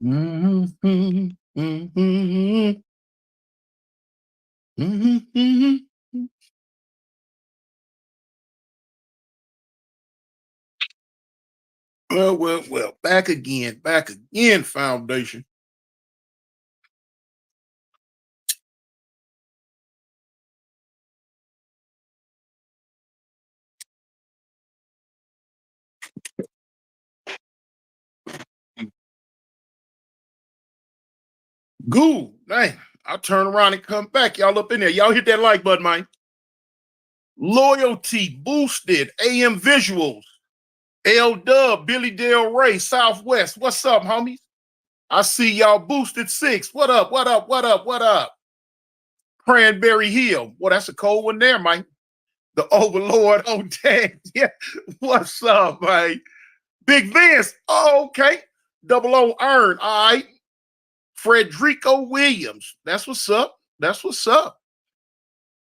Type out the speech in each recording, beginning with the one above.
Mhm, mhm, mhm, mhm, mhm. Well, back again, foundation. Goo, man. I turn around and come back. Y'all up in there. Y'all hit that like button, man. Loyalty boosted. AM visuals. L Dub, Billy Del Rey, Southwest. What's up, homies? I see y'all boosted six. What up? What up? What up? What up? Cranberry Hill. Well, that's a cold one there, Mike. The Overlord. Oh, dang. Yeah. What's up, man? Big Vince. Oh, okay. Double O Earn. All right. Frederico Williams. That's what's up. That's what's up.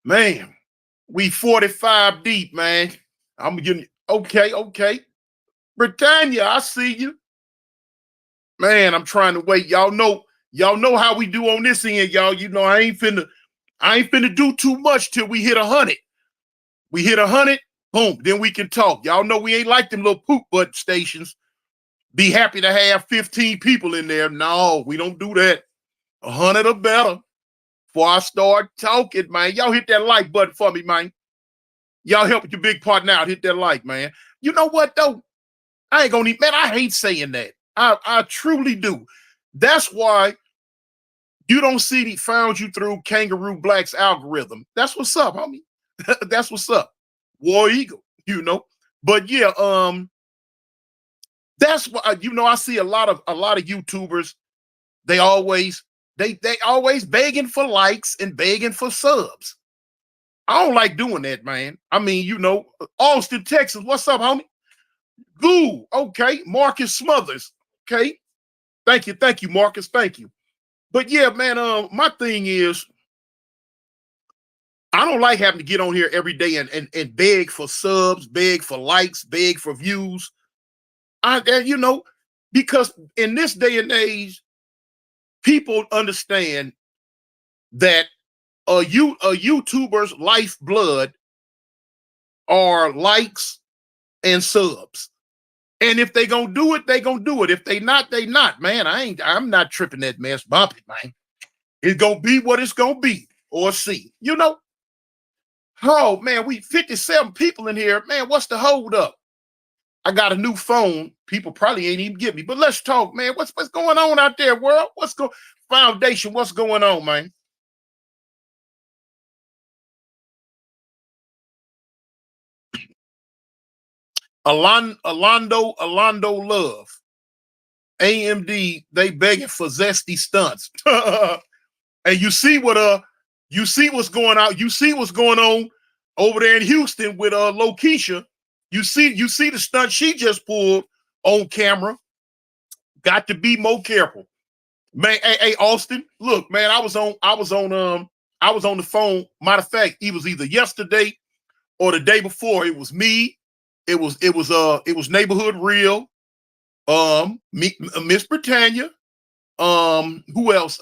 Man, we 45 deep, man. I'm getting okay, okay. Britannia, I see you. Man, I'm trying to wait. Y'all know how we do on this end, y'all. You know, I ain't finna do too much till we hit 100. We hit 100, boom, then we can talk. Y'all know we ain't like them little poop butt stations. Be happy to have 15 people in there. No, we don't do that. 100 or better. Before I start talking, man, y'all hit that like button for me, man. Y'all help your big partner out. Hit that like, man. You know what, though? I ain't gonna need, man, I hate saying that. I truly do. That's why you don't see the found you through Kangaroo Black's algorithm. That's what's up, homie. That's what's up. War Eagle, you know. But yeah, that's what you know. I see a lot of YouTubers. They always they always begging for likes and begging for subs. I don't like doing that, man. I mean, you know, Austin, Texas. What's up, homie? Goo. Okay, Marcus Smothers. Okay, thank you, Marcus. Thank you. But yeah, man. My thing is, I don't like having to get on here every day and beg for subs, beg for likes, beg for views. You know, because in this day and age, people understand that a YouTuber's lifeblood are likes and subs. And if they gonna do it, they gonna do it. If they not, they not. Man, I'm not tripping that mess. Bump it, man. It's gonna be what it's gonna be, or see. You know? Oh man, we 57 people in here. Man, what's the hold up? I got a new phone. People probably ain't even get me, but let's talk, man. What's going on out there, world? What's going foundation? What's going on, man? Alando Love. AMD, they begging for zesty stunts. And you see what's going out, you see what's going on over there in Houston with Lokesha. You see the stunt she just pulled on camera. Got to be more careful. Man, hey, Austin, look, man, I was on the phone. Matter of fact, it was either yesterday or the day before. It was me. It was Neighborhood Real. Miss Britannia. Who else?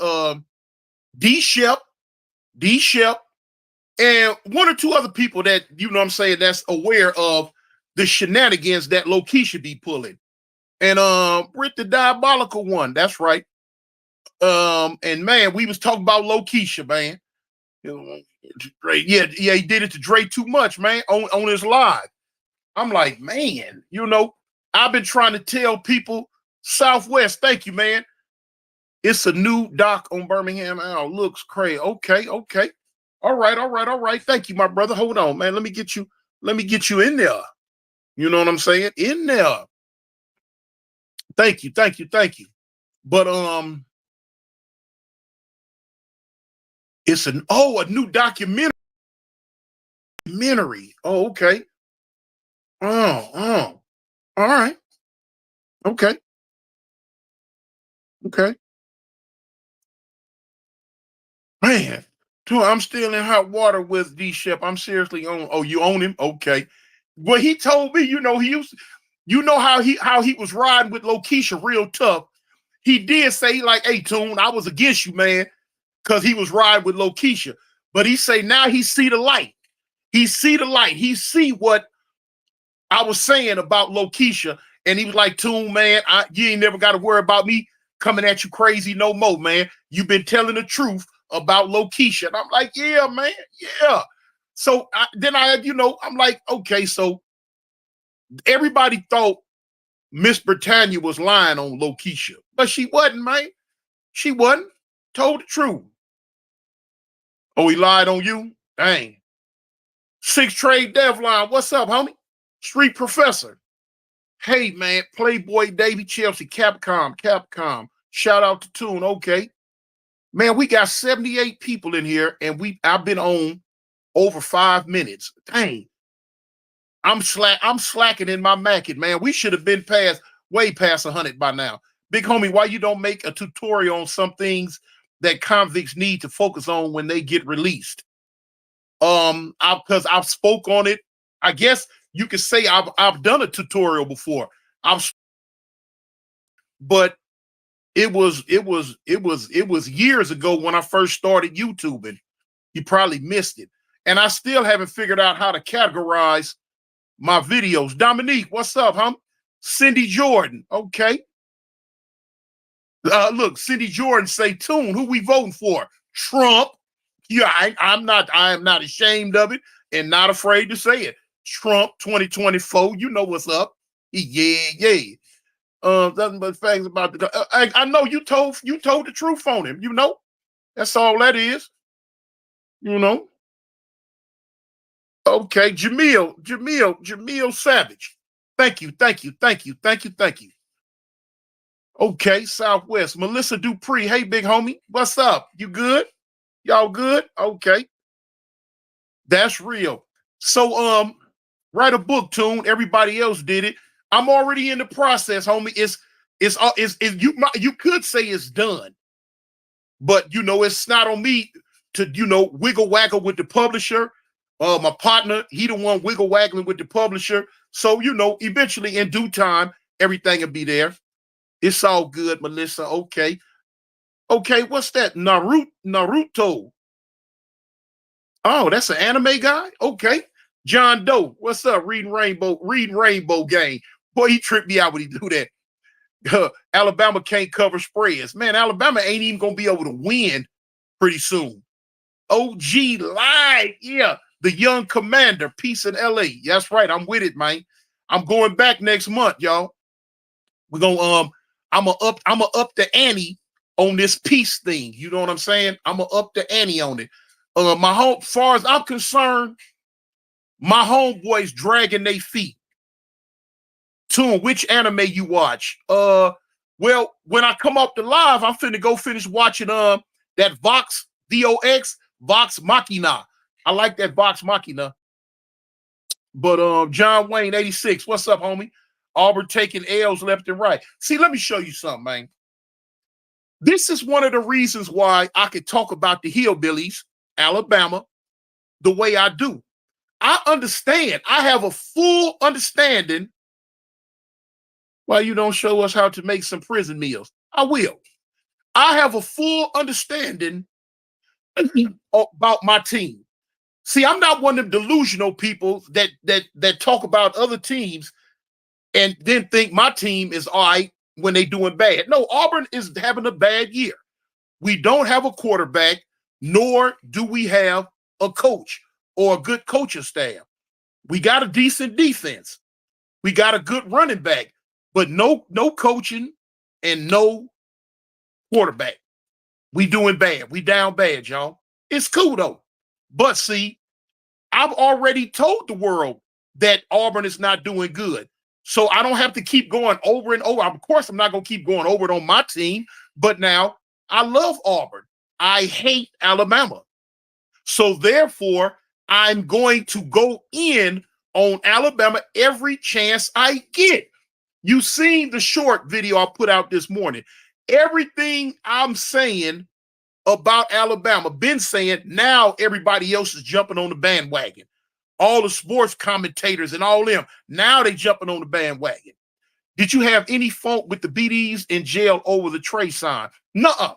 D Shep, D Shep, and one or two other people that you know what I'm saying that's aware of the shenanigans that Lokesha be pulling. And Brit the diabolical one, that's right. And man, we was talking about Lokesha, man. You know, Dre, yeah, he did it to Dre too much, man, on his live. I'm like, man, you know, I've been trying to tell people, Southwest, thank you, man. It's a new doc on Birmingham. Oh, looks crazy. Okay, okay. All right, all right, all right. Thank you, my brother. Hold on, man. Let me get you in there. You know what I'm saying? In there. Thank you, thank you, thank you. But it's a new documentary. Oh, okay. Oh. All right. Okay. Okay. Man, I'm still in hot water with D Shep. I'm seriously on. Oh, you own him? Okay. Well, he told me, you know, he used, you know how he was riding with Lokesha real tough. he did say, like, hey, Tune, I was against you, man, because he was riding with Lokisha. But he say now he see the light. He see the light. He see what I was saying about Lokisha. And he was like, Tune, man, you ain't never got to worry about me coming at you crazy no more, man. You've been telling the truth about Lokisha. And I'm like, yeah, man, yeah. So I'm like, okay, so everybody thought Miss Britannia was lying on Lokisha, but she wasn't, man. She wasn't. Told the truth. Oh, he lied on you? Dang. Six Trade Devline, what's up, homie? Street Professor. Hey, man, Playboy, Davy, Chelsea, Capcom. Shout out to Tune, okay. Man, we got 78 people in here, and I've been on over 5 minutes. Dang. I'm slacking in my market, man. We should have been way past 100 by now. Big homie, why you don't make a tutorial on some things that convicts need to focus on when they get released? Because I've spoke on it. I guess you could say I've done a tutorial before. But it was years ago when I first started YouTubing. You probably missed it. And I still haven't figured out how to categorize my videos. Dominique, what's up, huh? Cindy Jordan, okay. Look, Cindy Jordan say, Tune, who we voting for? Trump. Yeah, I am not ashamed of it and not afraid to say it. Trump 2024, you know what's up. Yeah. Nothing but facts about the. I know you told the truth on him. You know, that's all that is. You know. Okay, Jamil Savage. Thank you. Okay, Southwest. Melissa Dupree. Hey, big homie. What's up? You good? Y'all good? Okay. That's real. So, write a book, Tune. Everybody else did it. I'm already in the process, homie. You could say it's done, but it's not on me to wiggle waggle with the publisher. My partner, he the one wiggle waggling with the publisher. So eventually in due time, everything will be there. It's all good, Melissa. Okay, what's that? Naruto. Oh, that's an anime guy. Okay, John Doe. What's up? Reading Rainbow Game. Boy, he tripped me out when he do that. Alabama can't cover spreads. Man, Alabama ain't even gonna be able to win pretty soon. OG Live, yeah. The young commander, peace in LA. That's right. I'm with it, man. I'm going back next month, y'all. We're gonna I'm gonna up the ante on this peace thing. You know what I'm saying? I'm gonna up the ante on it. As far as I'm concerned, my homeboys dragging their feet. Tune, which anime you watch? Well, when I come up the live, I'm finna go finish watching that Vox Machina. I like that Vox Machina. But John Wayne 86, what's up, homie? Auburn taking L's left and right. See, let me show you something, man. This is one of the reasons why I could talk about the hillbillies, Alabama, the way I do. I understand. I have a full understanding why you don't show us how to make some prison meals. I will. I have a full understanding about my team. See, I'm not one of them delusional people that talk about other teams and then think my team is all right when they doing bad. No, Auburn is having a bad year. We don't have a quarterback, nor do we have a coach or a good coaching staff. We got a decent defense. We got a good running back, but no coaching and no quarterback. We doing bad. We down bad, y'all. It's cool though. But see, I've already told the world that Auburn is not doing good. So I don't have to keep going over and over. Of course, I'm not going to keep going over it on my team. But now I love Auburn. I hate Alabama. So therefore, I'm going to go in on Alabama every chance I get. You seen the short video I put out this morning. Everything I'm saying about Alabama, been saying, now everybody else is jumping on the bandwagon. All the sports commentators and all them, now they jumping on the bandwagon. Did you have any fault with the BDs in jail over the Trey sign? Nuh-uh.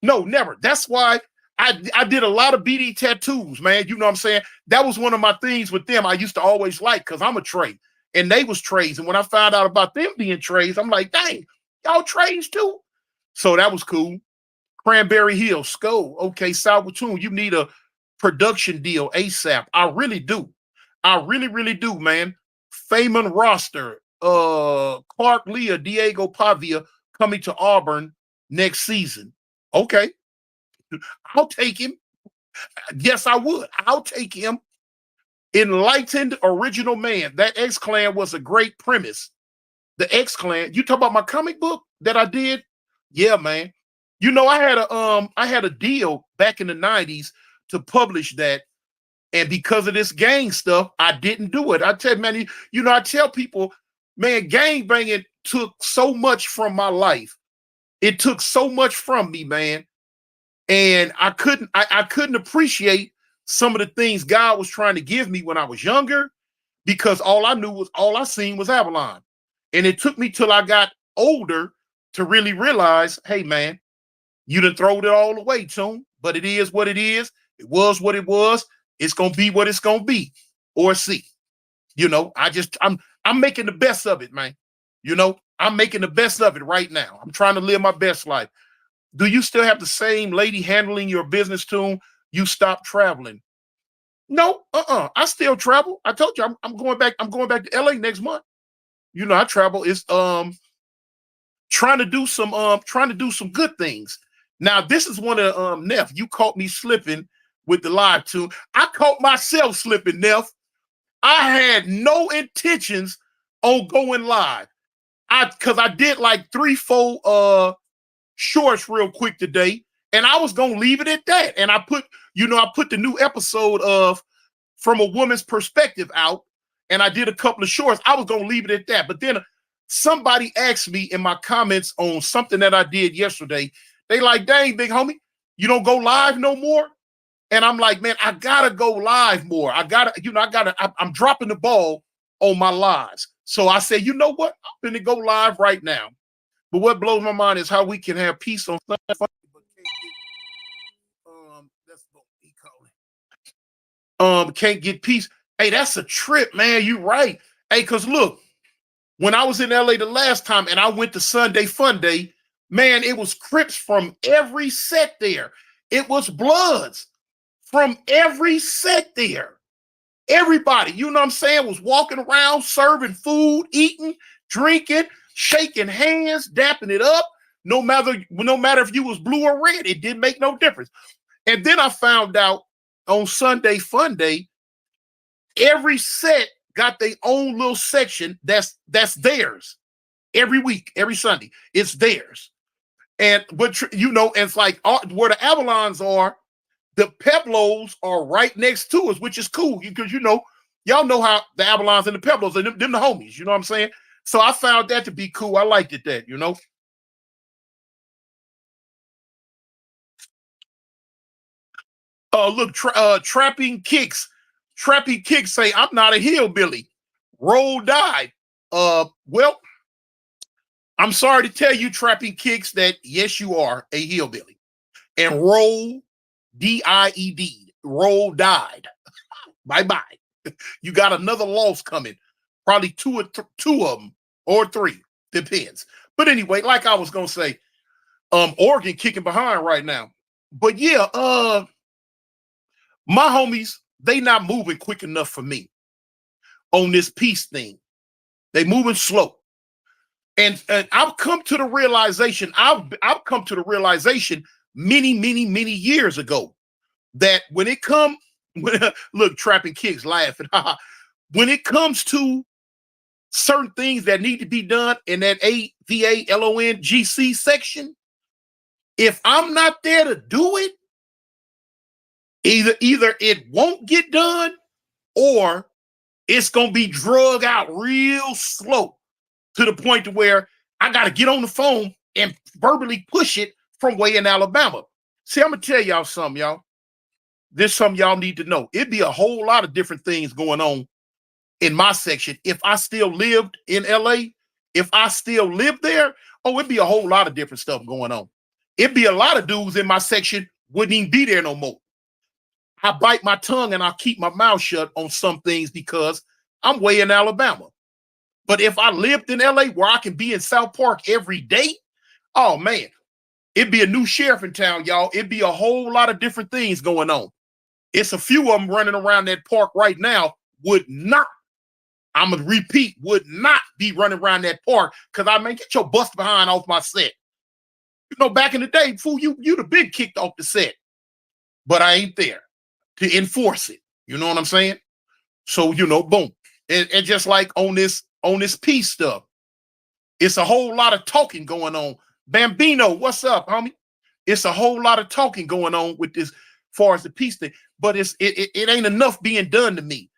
No, never. That's why I did a lot of BD tattoos, man. You know what I'm saying? That was one of my things with them I used to always like, because I'm a Trey and they was Treys. And when I found out about them being Treys, I'm like, dang, y'all Treys too? So that was cool. Cranberry Hill, Skull. Okay, Salvatore, you need a production deal ASAP. I really do. I really, really do, man. Feynman roster, Clark Leah, Diego Pavia coming to Auburn next season. Okay, I'll take him. Yes, I would. I'll take him. Enlightened original man. That X-Clan was a great premise. The X-Clan. You talk about my comic book that I did? Yeah, man. You know, I had a deal back in the 90s to publish that. And because of this gang stuff, I didn't do it. I tell you, man, you know, I tell people, man, gang banging took so much from my life. It took so much from me, man. And I couldn't appreciate some of the things God was trying to give me when I was younger, because all I seen was Avalon. And it took me till I got older to really realize, hey, man, you done throwed it all away, Tune. But it is what it is. It was what it was. It's gonna be what it's gonna be, or see. You know, I'm making the best of it, man. You know, I'm making the best of it right now. I'm trying to live my best life. Do you still have the same lady handling your business, Tune? You stopped traveling? No, I still travel. I told you I'm going back. I'm going back to LA next month. You know, I travel is trying to do some good things. Now, this is one of Neff. You caught me slipping with the live tune. I caught myself slipping, Neff. I had no intentions on going live. Because I did like 3-4 shorts real quick today, and I was gonna leave it at that. And I put the new episode of From a Woman's Perspective out, and I did a couple of shorts. I was gonna leave it at that. But then somebody asked me in my comments on something that I did yesterday. They like, dang, big homie, you don't go live no more? And I'm like, man, I gotta go live more. I'm dropping the ball on my lives. So I said, you know what? I'm gonna go live right now. But what blows my mind is how we can have peace on Sunday, but can't get peace. Hey, that's a trip, man. You right. Hey, because look, when I was in LA the last time and I went to Sunday Fun Day, man, it was Crips from every set there. It was Bloods from every set there. Everybody, you know what I'm saying, was walking around, serving food, eating, drinking, shaking hands, dapping it up. No matter if you was blue or red, it didn't make no difference. And then I found out on Sunday Fun Day, every set got their own little section that's theirs. Every week, every Sunday, it's theirs. And but you know, and it's like where the Avalons are, the Peblos are right next to us, which is cool because, you know, y'all know how the Avalons and the Peblos are them the homies. You know what I'm saying? So I found that to be cool. I liked it that, you know. Look, Trapping Kicks say, I'm not a hillbilly. Roll died. Well, I'm sorry to tell you, Trapping Kicks, that yes, you are a hillbilly. And Roll, D-I-E-D, Roll died. Bye-bye. You got another loss coming. Probably two of them, or three. Depends. But anyway, like I was gonna say, Oregon kicking behind right now. But yeah, my homies, they not moving quick enough for me on this peace thing. They moving slow. And I've come to the realization, I've come to the realization many, many, many years ago that when it comes, look, Trapping Kicks laughing. When it comes to certain things that need to be done in that AVALONGC section, if I'm not there to do it, either it won't get done or it's gonna be drug out real slow to the point to where I gotta get on the phone and verbally push it from way in Alabama. See, I'm gonna tell y'all something, y'all. This is something y'all need to know. It'd be a whole lot of different things going on in my section if I still lived in LA If I still live there, oh, it'd be a whole lot of different stuff going on. It'd be a lot of dudes in my section wouldn't even be there no more. I bite my tongue and I keep my mouth shut on some things because I'm way in Alabama. But if I lived in LA where I can be in South Park every day, oh man, it'd be a new sheriff in town, y'all. It'd be a whole lot of different things going on. It's a few of them running around that park right now would not, I'm going to repeat, would not be running around that park because I may get your bust behind off my set. You know, back in the day, fool, you'd have been kicked off the set, but I ain't there to enforce it. You know what I'm saying? So, you know, boom. And just like on this peace stuff, it's a whole lot of talking going on. Bambino, what's up, homie? It's a whole lot of talking going on with this, far as the peace thing, but it ain't enough being done to me.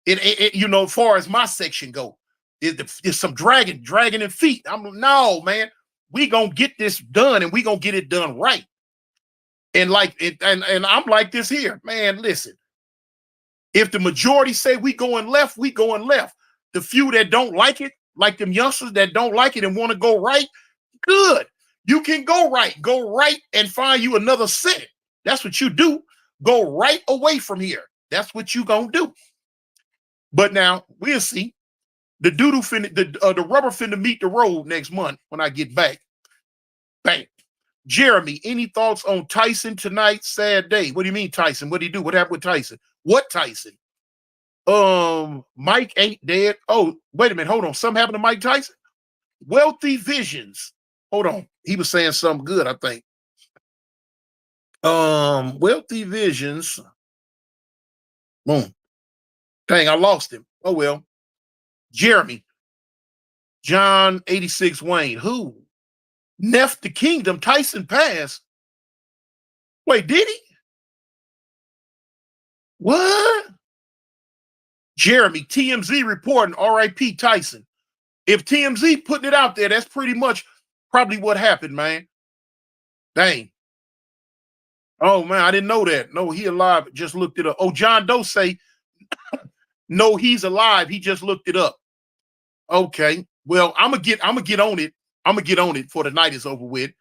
It you know, as far as my section go, it's some dragging in feet. I'm no man. We gonna get this done, and we gonna get it done right. And like it, and I'm like this here, man. Listen, if the majority say we going left, we going left. The few that don't like it, like them youngsters that don't like it and want to go right, good. You can go right and find you another set. That's what you do. Go right away from here. That's what you gonna do. But now we'll see. The doodle finna, the rubber finna meet the road next month when I get back. Bang. Jeremy, any thoughts on Tyson tonight? Sad day. What do you mean, Tyson? What did he do? What happened with Tyson? What Tyson? Mike ain't dead. Oh, wait a minute. Hold on. Something happened to Mike Tyson? Wealthy Visions. Hold on. He was saying something good, I think. Wealthy Visions. Boom. Dang, I lost him. Oh, well. Jeremy. John 86 Wayne. Who? Neff the Kingdom. Tyson passed. Wait, did he? What? Jeremy, TMZ reporting RIP Tyson. If TMZ putting it out there, that's pretty much probably what happened, man. Dang. Oh, man, I didn't know that. No, he alive. Just looked it up. Oh, John Doe say, no, he's alive. He just looked it up. Okay. Well, I'm gonna get on it. I'm gonna get on it before the night is over with.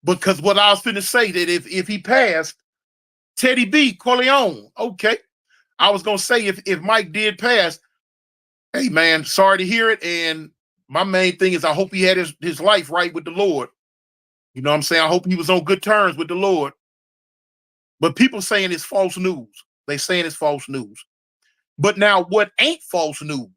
Because what I was finna say that if he passed, Teddy B, Corleone. Okay. I was gonna say if Mike did pass, hey man, sorry to hear it. And my main thing is I hope he had his life right with the Lord. You know what I'm saying? I hope he was on good terms with the Lord. But people saying it's false news. They saying it's false news. But now what ain't false news?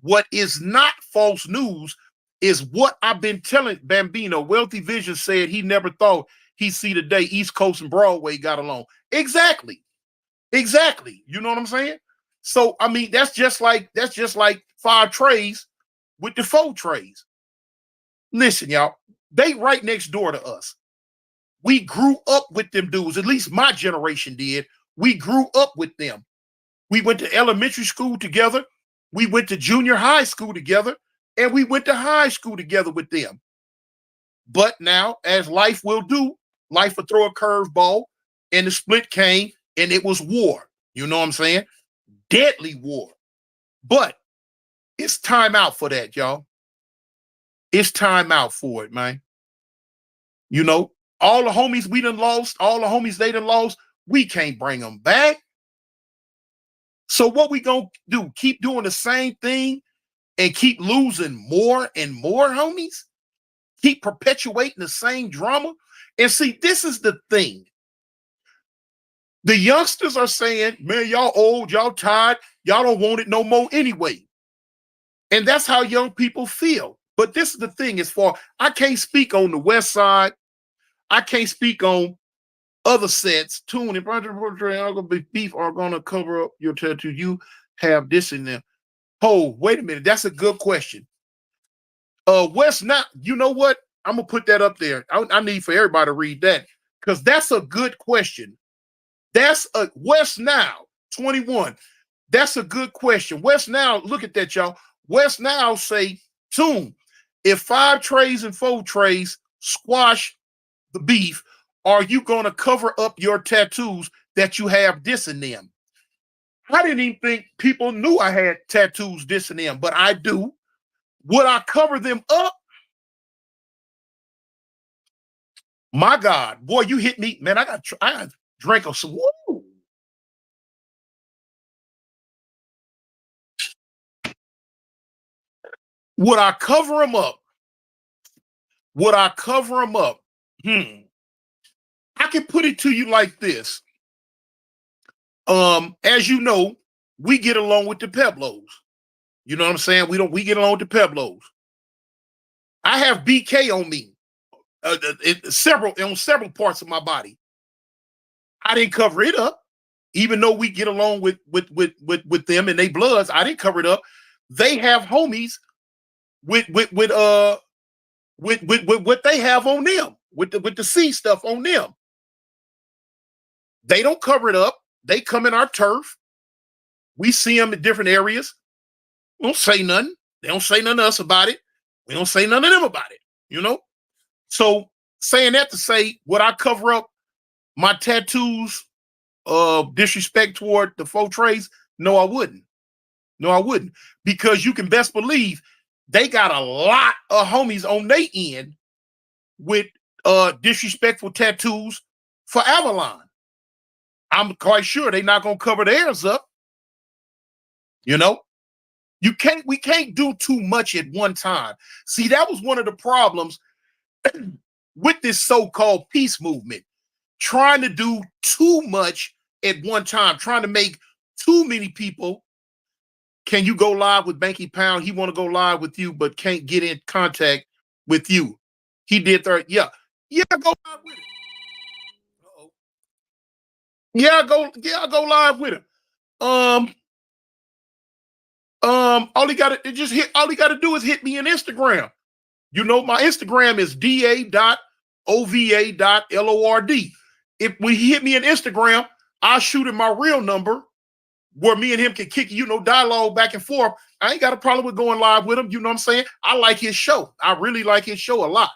What is not false news is what I've been telling Bambino. Wealthy Vision said he never thought he'd see the day East Coast and Broadway got along. Exactly. Exactly. You know what I'm saying? So, I mean, that's just like 5 trays with the 4 trays. Listen, y'all, they right next door to us. We grew up with them dudes. At least my generation did. We grew up with them. We went to elementary school together. We went to junior high school together. And we went to high school together with them. But now, as life will do, life will throw a curveball, and the split came, and it was war. You know what I'm saying? Deadly war. But it's time out for that, y'all. It's time out for it, man. You know, all the homies we done lost, all the homies they done lost, we can't bring them back. So what we gonna do? Keep doing the same thing and keep losing more and more homies? Keep perpetuating the same drama? And see, this is the thing. The youngsters are saying, man, y'all old, y'all tired, y'all don't want it no more anyway. And that's how young people feel. But this is the thing, as far, I can't speak on the West Side. I can't speak on other sets. Tune and beef are gonna cover up your tattoo. You have this in there. Oh, wait a minute. That's a good question. West now, you know what? I'm gonna put that up there. I need for everybody to read that because that's a good question. That's a West Now 21. That's a good question. West Now, look at that, y'all. West Now say, Tune, if 5 trays and 4 trays squash the beef, are you going to cover up your tattoos that you have dissing them? I didn't even think people knew I had tattoos dissing them, but I do. Would I cover them up? My God, boy, you hit me, man. I got drink of some. Woo. Would I cover them up? Would I cover them up? I can put it to you like this. As you know, we get along with the Peblos. You know what I'm saying? We get along with the Peblos. I have BK on me. On several parts of my body. I didn't cover it up, even though we get along with them and they bloods. I didn't cover it up. They have homies with what they have on them, with the C stuff on them. They don't cover it up. They come in our turf. We see them in different areas. We don't say nothing. They don't say nothing to us about it. We don't say nothing to them about it. You know. So saying that to say, would I cover up my tattoos of disrespect toward the faux trades? No, I wouldn't. No, I wouldn't. Because you can best believe they got a lot of homies on their end with disrespectful tattoos for Avalon. I'm quite sure they're not gonna cover theirs up. You know, we can't do too much at one time. See, that was one of the problems with this so-called peace movement, trying to do too much at one time, trying to make too many people. Can you go live with Banky Pound? He want to go live with you, but can't get in contact with you. He did that. Yeah, go live with him. Uh-oh. Go live with him. All he got to do is hit me on Instagram. You know, my Instagram is da.ova.lord. If when he hit me on Instagram, I'll shoot him my real number where me and him can kick, dialogue back and forth. I ain't got a problem with going live with him. You know what I'm saying? I like his show. I really like his show a lot,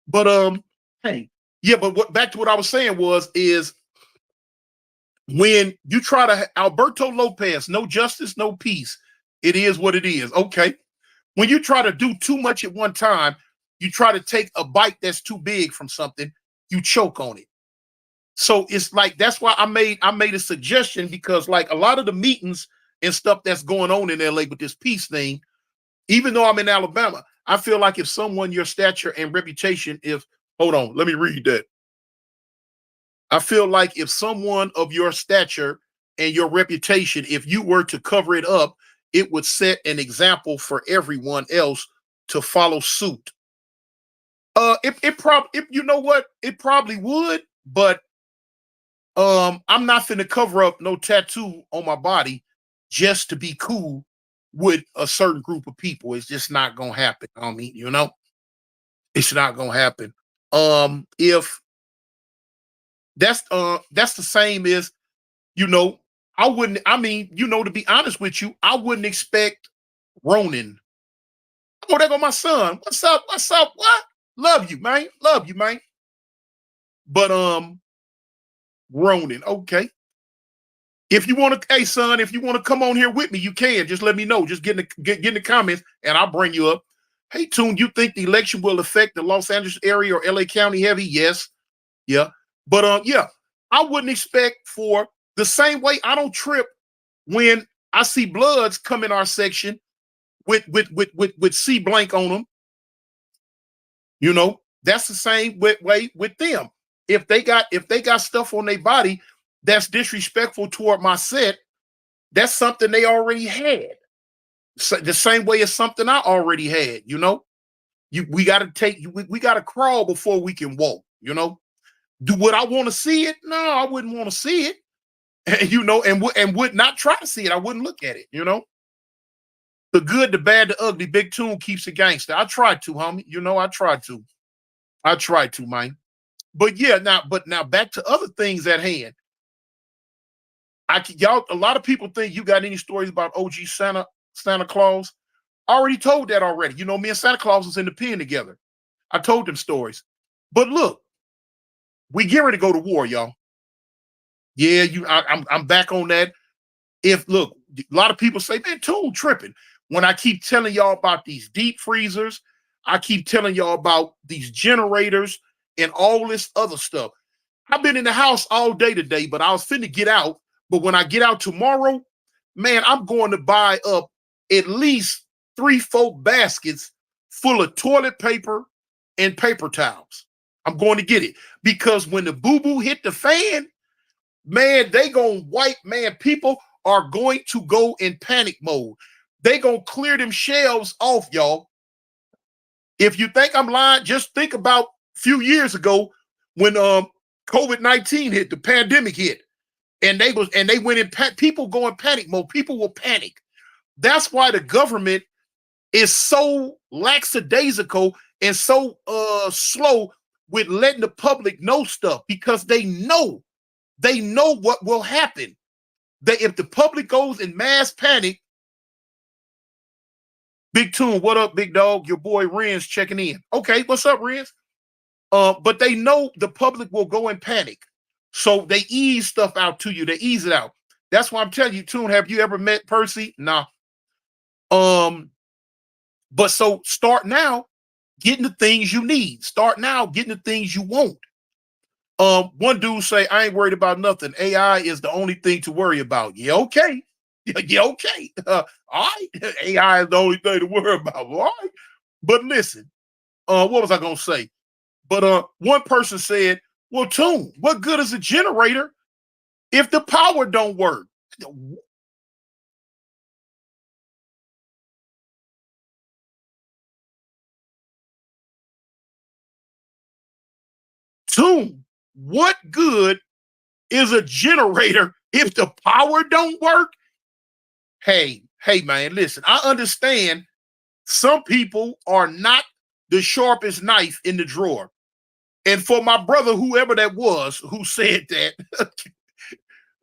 But hey, yeah, but back to what I was saying is when you try to Alberto Lopez, no justice, no peace. It is what it is. Okay. When you try to do too much at one time, you try to take a bite that's too big from something, you choke on it. So it's like, that's why I made a suggestion, because like a lot of the meetings and stuff that's going on in LA with this peace thing, even though I'm in Alabama, I feel like if someone your stature and reputation, hold on, let me read that. I feel like if someone of your stature and your reputation, if you were to cover it up, it would set an example for everyone else to follow suit. It probably would, but I'm not finna cover up no tattoo on my body just to be cool with a certain group of people. It's just not gonna happen. It's not gonna happen. If that's the same as, I wouldn't, to be honest with you, I wouldn't expect Ronan. Oh, there go my son. What's up? What? Love you, man. But Ronan, okay. If you want to, hey son, if you want to come on here with me, you can. Just let me know. Just get in the comments and I'll bring you up. Hey, Tune, you think the election will affect the Los Angeles area or LA County heavy? Yes. Yeah. But yeah, I wouldn't expect for the same way I don't trip when I see bloods come in our section with C blank on them. That's the same way with them. If they got stuff on their body that's disrespectful toward my set, that's something they already had. So the same way as something I already had. We got to crawl before we can walk. Would I want to see it? No, I wouldn't want to see it. And would not try to see it. I wouldn't look at it. The good, the bad, the ugly. Big Tune keeps it gangster. I tried to, homie. I tried to, man. But yeah, now back to other things at hand. A lot of people think you got any stories about OG Santa Claus. I already told that already. Me and Santa Claus was in the pen together. I told them stories. But look, we get ready to go to war, y'all. Yeah, I'm back on that. A lot of people say, man, Tune tripping. When I keep telling y'all about these deep freezers, I keep telling y'all about these generators and all this other stuff. I've been in the house all day today, but I was finna get out. But when I get out tomorrow, man, I'm going to buy up at least 3-4 baskets full of toilet paper and paper towels. I'm going to get it because when the boo-boo hit the fan, man, they gonna wipe, man, people are going to go in panic mode. They gonna clear them shelves off, y'all. If you think I'm lying, just think about a few years ago when COVID-19 hit, the pandemic hit, and they went in people go in panic mode. People will panic. That's why the government is so lackadaisical and so slow with letting the public know stuff, because they know what will happen. If the public goes in mass panic, Big Tune, what up, big dog? Your boy Ren's checking in. Okay, what's up, Ren's? But they know the public will go in panic. So they ease stuff out to you. They ease it out. That's why I'm telling you, Tune, have you ever met Percy? Nah. But so start now getting the things you need. Start now getting the things you want. One dude say, I ain't worried about nothing. AI is the only thing to worry about. Yeah, okay. Yeah, okay. All right. AI is the only thing to worry about. All right. But listen, what was I gonna say? But one person said, well, Tune, what good is a generator if the power don't work? Tune, what good is a generator if the power don't work? Hey, man, listen, I understand some people are not the sharpest knife in the drawer. And for my brother, whoever that was who said that,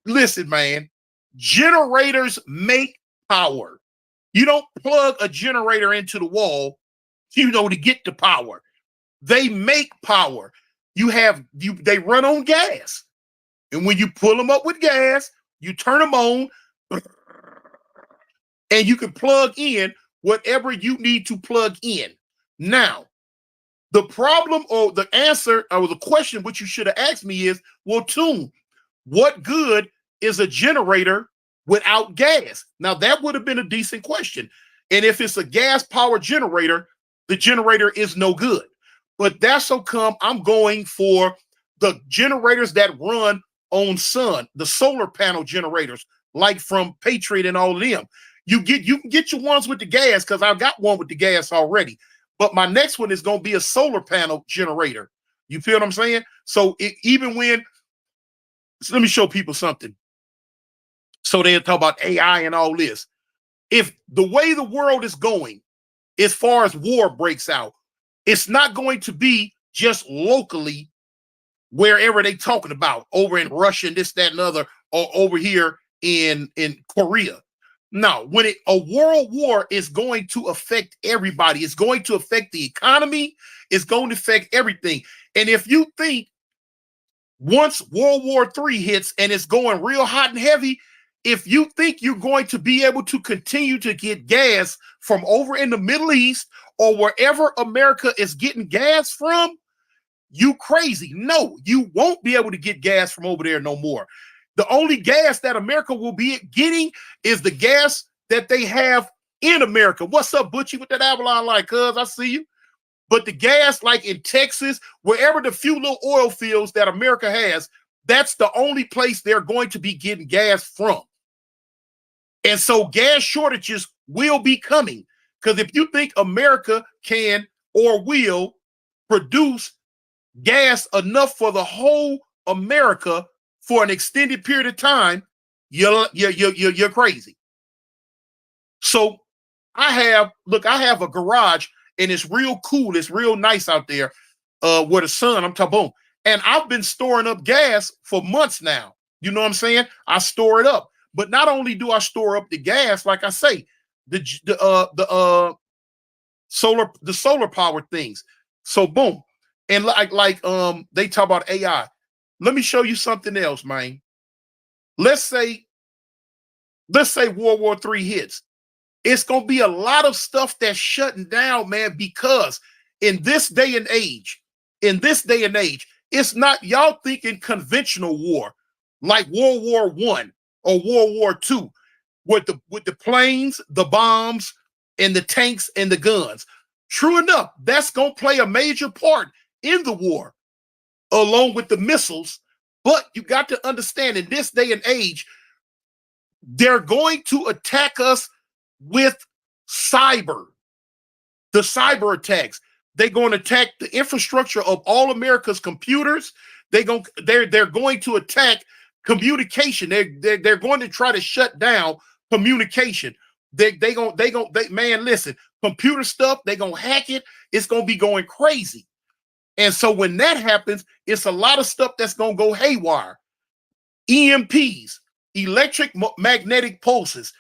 listen, man, generators make power. You don't plug a generator into the wall, to get the power. They make power. They run on gas. And when you pull them up with gas, you turn them on, and you can plug in whatever you need to plug in. Now, the problem or the answer or the question which you should have asked me is, well, Tune, what good is a generator without gas? Now, that would have been a decent question. And if it's a gas-powered generator, the generator is no good. But that's so come I'm going for the generators that run on sun, the solar panel generators, like from Patriot and all of them. You can get your ones with the gas, because I've got one with the gas already. But my next one is going to be a solar panel generator. You feel what I'm saying? So let me show people something. So they'll talk about AI and all this. If the way the world is going, as far as war breaks out, it's not going to be just locally wherever they talking about, over in Russia and this, that, and other, or over here in Korea. No, when a world war is going to affect everybody, it's going to affect the economy, it's going to affect everything. And if you think once World War III hits and it's going real hot and heavy, if you think you're going to be able to continue to get gas from over in the Middle East or wherever America is getting gas from, you crazy. No, you won't be able to get gas from over there no more. The only gas that America will be getting is the gas that they have in America. What's up, Butchie, with that Avalon light? Cuz I see you. But the gas, like in Texas, wherever the few little oil fields that America has, that's the only place they're going to be getting gas from. And so gas shortages will be coming. Because if you think America can or will produce gas enough for the whole America for an extended period of time, you're crazy. So I have a garage, and it's real cool. It's real nice out there where the sun, I'm talking about. And I've been storing up gas for months now. You know what I'm saying? I store it up. But not only do I store up the gas, like I say, the solar power things. So boom. And like they talk about AI. Let me show you something else, man. Let's say World War III hits. It's going to be a lot of stuff that's shutting down, man, because in this day and age, it's not y'all thinking conventional war like World War I or World War II with the planes, the bombs, and the tanks and the guns. True enough, that's going to play a major part in the war, along with the missiles. But you got to understand, in this day and age, they're going to attack us with the cyber attacks. They're going to attack the infrastructure of all America's computers. They're going to attack communication. They're going to try to shut down communication. Man, listen, computer stuff, they're going to hack it. It's going to be going crazy. And so when that happens, it's a lot of stuff that's going to go haywire. EMPs, electromagnetic pulses.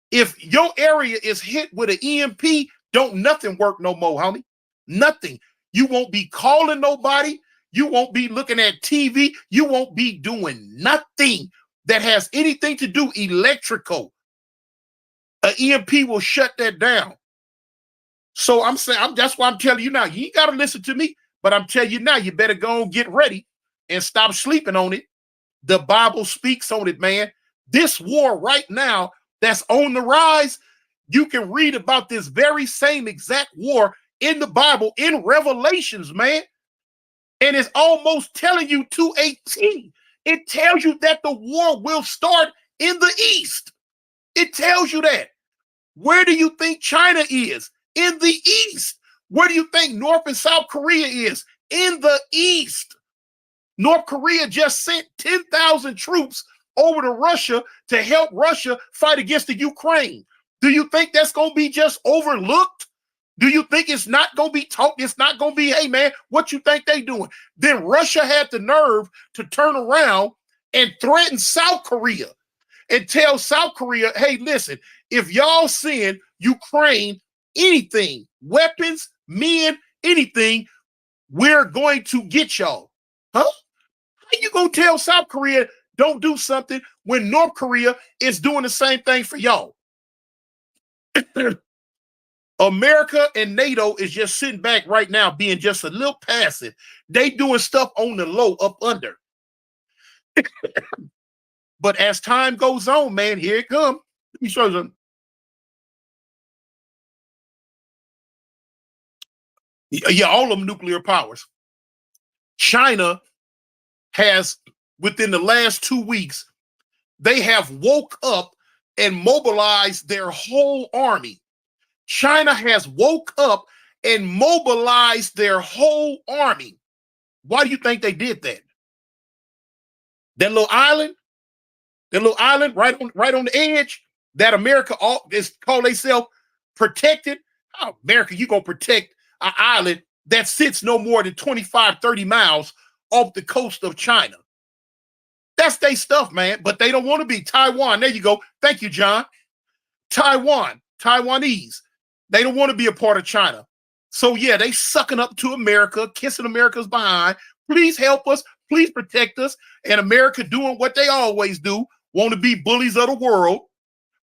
If your area is hit with an EMP, don't nothing work no more, homie. Nothing. You won't be calling nobody. You won't be looking at TV. You won't be doing nothing that has anything to do electrical. An EMP will shut that down. So I'm saying, that's why I'm telling you now. You ain't got to listen to me, but I'm telling you now, you better go and get ready and stop sleeping on it. The Bible speaks on it, man. This war right now that's on the rise, you can read about this very same exact war in the Bible, in Revelations, man. And it's almost telling you to a T. It tells you that the war will start in the East. It tells you that. Where do you think China is? In the East. Where do you think North and South Korea is? In the East. North Korea just sent 10,000 troops over to Russia to help Russia fight against the Ukraine. Do you think that's going to be just overlooked? Do you think it's not going to be talked? It's not going to be, hey, man, what you think they doing? Then Russia had the nerve to turn around and threaten South Korea and tell South Korea, hey, listen, if y'all send Ukraine anything, weapons, men, anything, we're going to get y'all. Huh? How you going to tell South Korea don't do something when North Korea is doing the same thing for y'all? America and NATO is just sitting back right now being just a little passive. They doing stuff on the low up under. But as time goes on, man, here it comes. Let me show you something. Yeah, all of them nuclear powers. China has, within the last 2 weeks, they have woke up and mobilized their whole army. China has woke up and mobilized their whole army. Why do you think they did that? That little island right on the edge that America is called themselves protected. How America, you gonna protect an island that sits no more than 25, 30 miles off the coast of China? That's their stuff, man. But they don't want to be Taiwan. There you go. Thank you, John. Taiwanese. They don't want to be a part of China. So yeah, they sucking up to America, kissing America's behind. Please help us. Please protect us. And America doing what they always do, want to be bullies of the world,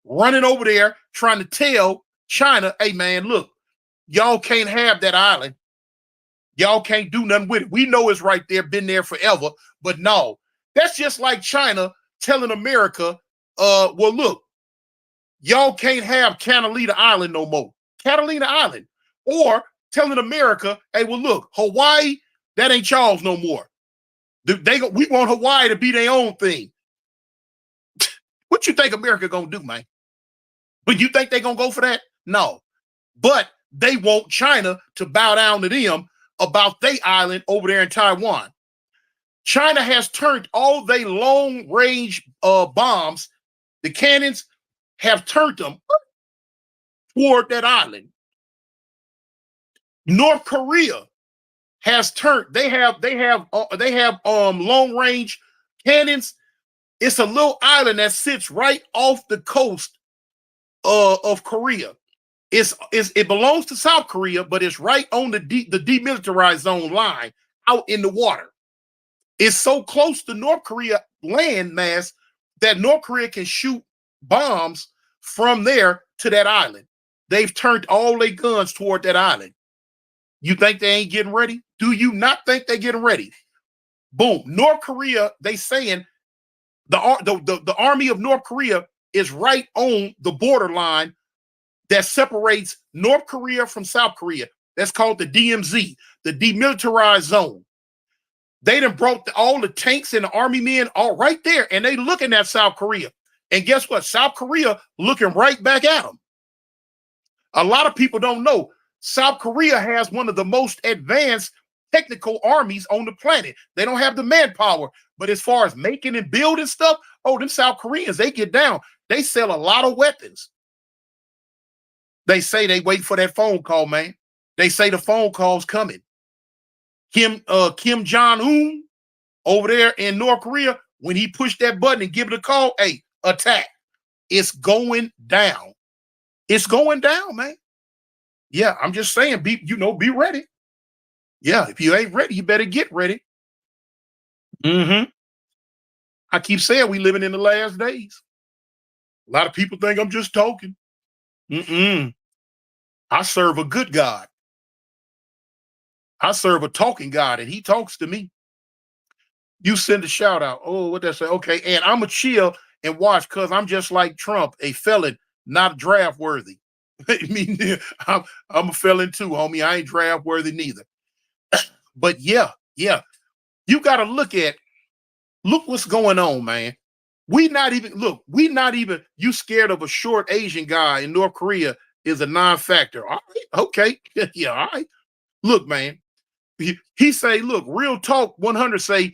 running over there trying to tell China, hey man, look, y'all can't have that island. Y'all can't do nothing with it. We know it's right there, been there forever, but no. That's just like China telling America, well, look, y'all can't have Catalina Island no more. Catalina Island. Or telling America, hey, well, look, Hawaii, that ain't y'all's no more. We want Hawaii to be their own thing. What you think America gonna do, man? But you think they gonna go for that? No. But they want China to bow down to them about their island over there in Taiwan. China has turned all their long-range bombs, the cannons, have turned them toward that island. North Korea has turned. They have long-range cannons. It's a little island that sits right off the coast of Korea. It belongs to South Korea, but it's right on the demilitarized zone line out in the water. It's so close to North Korea land mass that North Korea can shoot bombs from there to that island. They've turned all their guns toward that island. You think they ain't getting ready? Do you not think they're getting ready? Boom. North Korea, they saying the army of North Korea is right on the borderline that separates North Korea from South Korea. That's called the DMZ, the demilitarized zone. They done brought all the tanks and the army men all right there, and they looking at South Korea. And guess what? South Korea looking right back at them. A lot of people don't know South Korea has one of the most advanced technical armies on the planet. They don't have the manpower, but as far as making and building stuff, oh, them South Koreans, they get down. They sell a lot of weapons. They say they wait for that phone call, man. They say the phone call's coming. Kim Jong-un over there in North Korea, when he pushed that button and give it a call, hey, attack. It's going down. It's going down, man. Yeah, I'm just saying, be ready. Yeah, if you ain't ready, you better get ready. I keep saying we living in the last days. A lot of people think I'm just talking. I serve a good God. I serve a talking God, and he talks to me. You send a shout out. Oh, what that say? Okay, and I'm a chill and watch because I'm just like Trump, a felon, not draft worthy. I mean, I'm a felon too, homie. I ain't draft worthy neither. But yeah, you got to look what's going on, man. You scared of a short Asian guy in North Korea is a non-factor. All right, okay. Yeah, all right. Look, man, he say, look, real talk 100 say,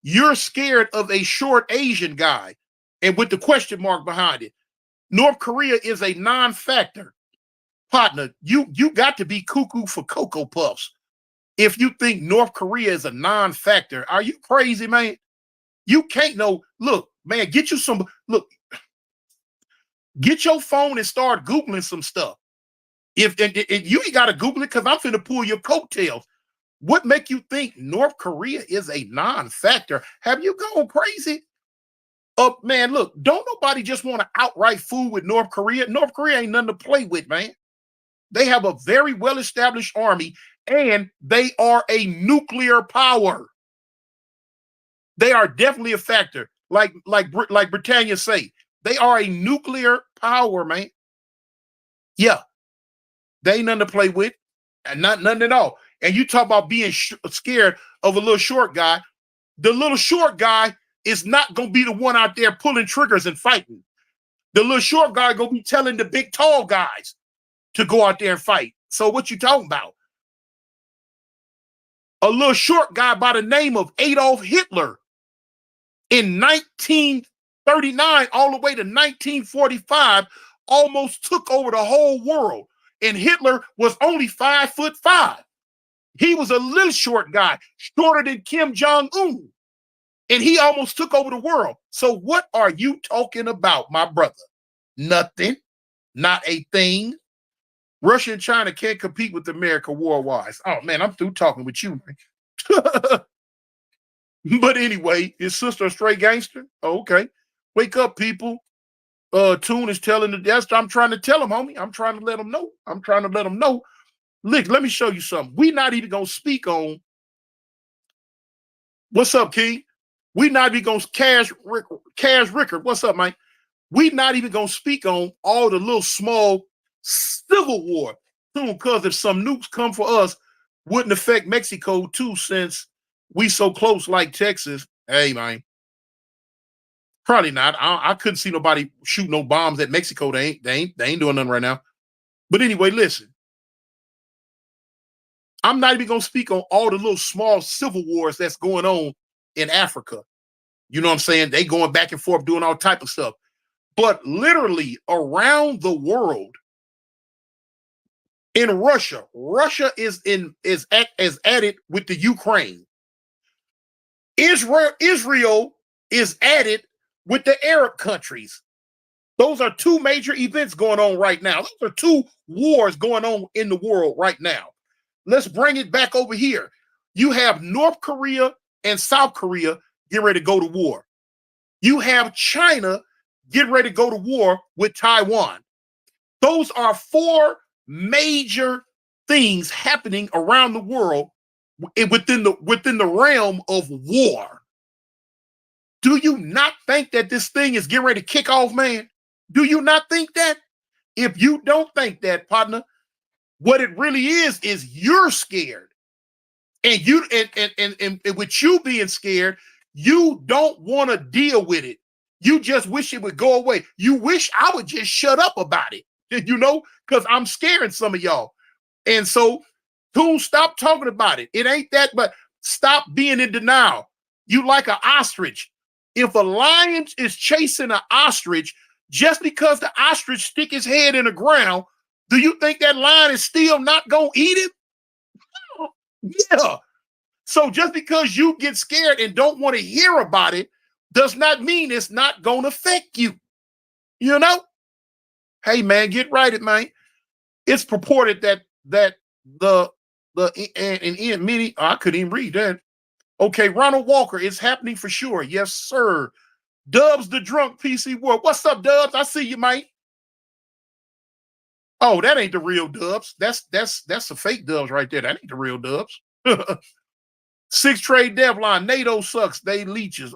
you're scared of a short Asian guy. And with the question mark behind it, North Korea is a non-factor. Partner, you got to be cuckoo for Cocoa Puffs. If you think North Korea is a non-factor, are you crazy, man? You can't know. Look, man, get your phone and start Googling some stuff. If you ain't got to Google it because I'm finna pull your coattails. What make you think North Korea is a non-factor? Have you gone crazy? Man, look, don't nobody just want to outright fool with North Korea. North Korea ain't nothing to play with, man. They have a very well-established army, and they are a nuclear power. They are definitely a factor, like Britannia say. They are a nuclear power, man. Yeah, they ain't nothing to play with, and nothing at all. And you talk about being scared of a little short guy. The little short guy is not going to be the one out there pulling triggers and fighting. The little short guy going to be telling the big tall guys to go out there and fight. So what you talking about? A little short guy by the name of Adolf Hitler in 1939 all the way to 1945 almost took over the whole world. And Hitler was only 5'5". He was a little short guy, shorter than Kim Jong-un. And he almost took over the world. So what are you talking about, my brother? Nothing. Not a thing. Russia and China can't compete with America war-wise. Oh, man, I'm through talking with you, man. But anyway, is sister a straight gangster? Oh, okay. Wake up, people. Tune is telling the death. I'm trying to tell him, homie. I'm trying to let him know. Look, let me show you something. We're not even going to speak on. What's up, King? We're not even going to Cash Rickard. What's up, man? We're not even going to speak on all the little small civil war. Because if some nukes come for us, wouldn't affect Mexico too, since we so close like Texas. Hey, man. Probably not. I couldn't see nobody shoot no bombs at Mexico. They ain't doing nothing right now. But anyway, listen. I'm not even going to speak on all the little small civil wars that's going on in Africa. You know what I'm saying? They going back and forth doing all type of stuff. But literally around the world, in Russia is at it with the Ukraine. Israel is at it with the Arab countries. Those are two major events going on right now. Those are two wars going on in the world right now. Let's bring it back over here. You have North Korea and South Korea get ready to go to war. You have China get ready to go to war with Taiwan. Those are four major things happening around the world within the realm of war. Do you not think that this thing is getting ready to kick off, man? Do you not think that? If you don't think that, partner, what it really is you're scared. And you and with you being scared, you don't want to deal with it. You just wish it would go away. You wish I would just shut up about it, because I'm scaring some of y'all. And so, stop talking about it. It ain't that, but stop being in denial. You like an ostrich. If a lion is chasing an ostrich, just because the ostrich stick his head in the ground, do you think that lion is still not going to eat it? Yeah. So just because you get scared and don't want to hear about it does not mean it's not going to affect you. Hey, man, get righted, man. It's purported that and many, I couldn't even read that. Okay, Ronald Walker, it's happening for sure. Yes, sir. Dubs the drunk PC world. What's up, Dubs? I see you, mate. Oh, that ain't the real Dubs. That's the fake Dubs right there. That ain't the real Dubs. 6 trade Devlin. NATO sucks. They leeches.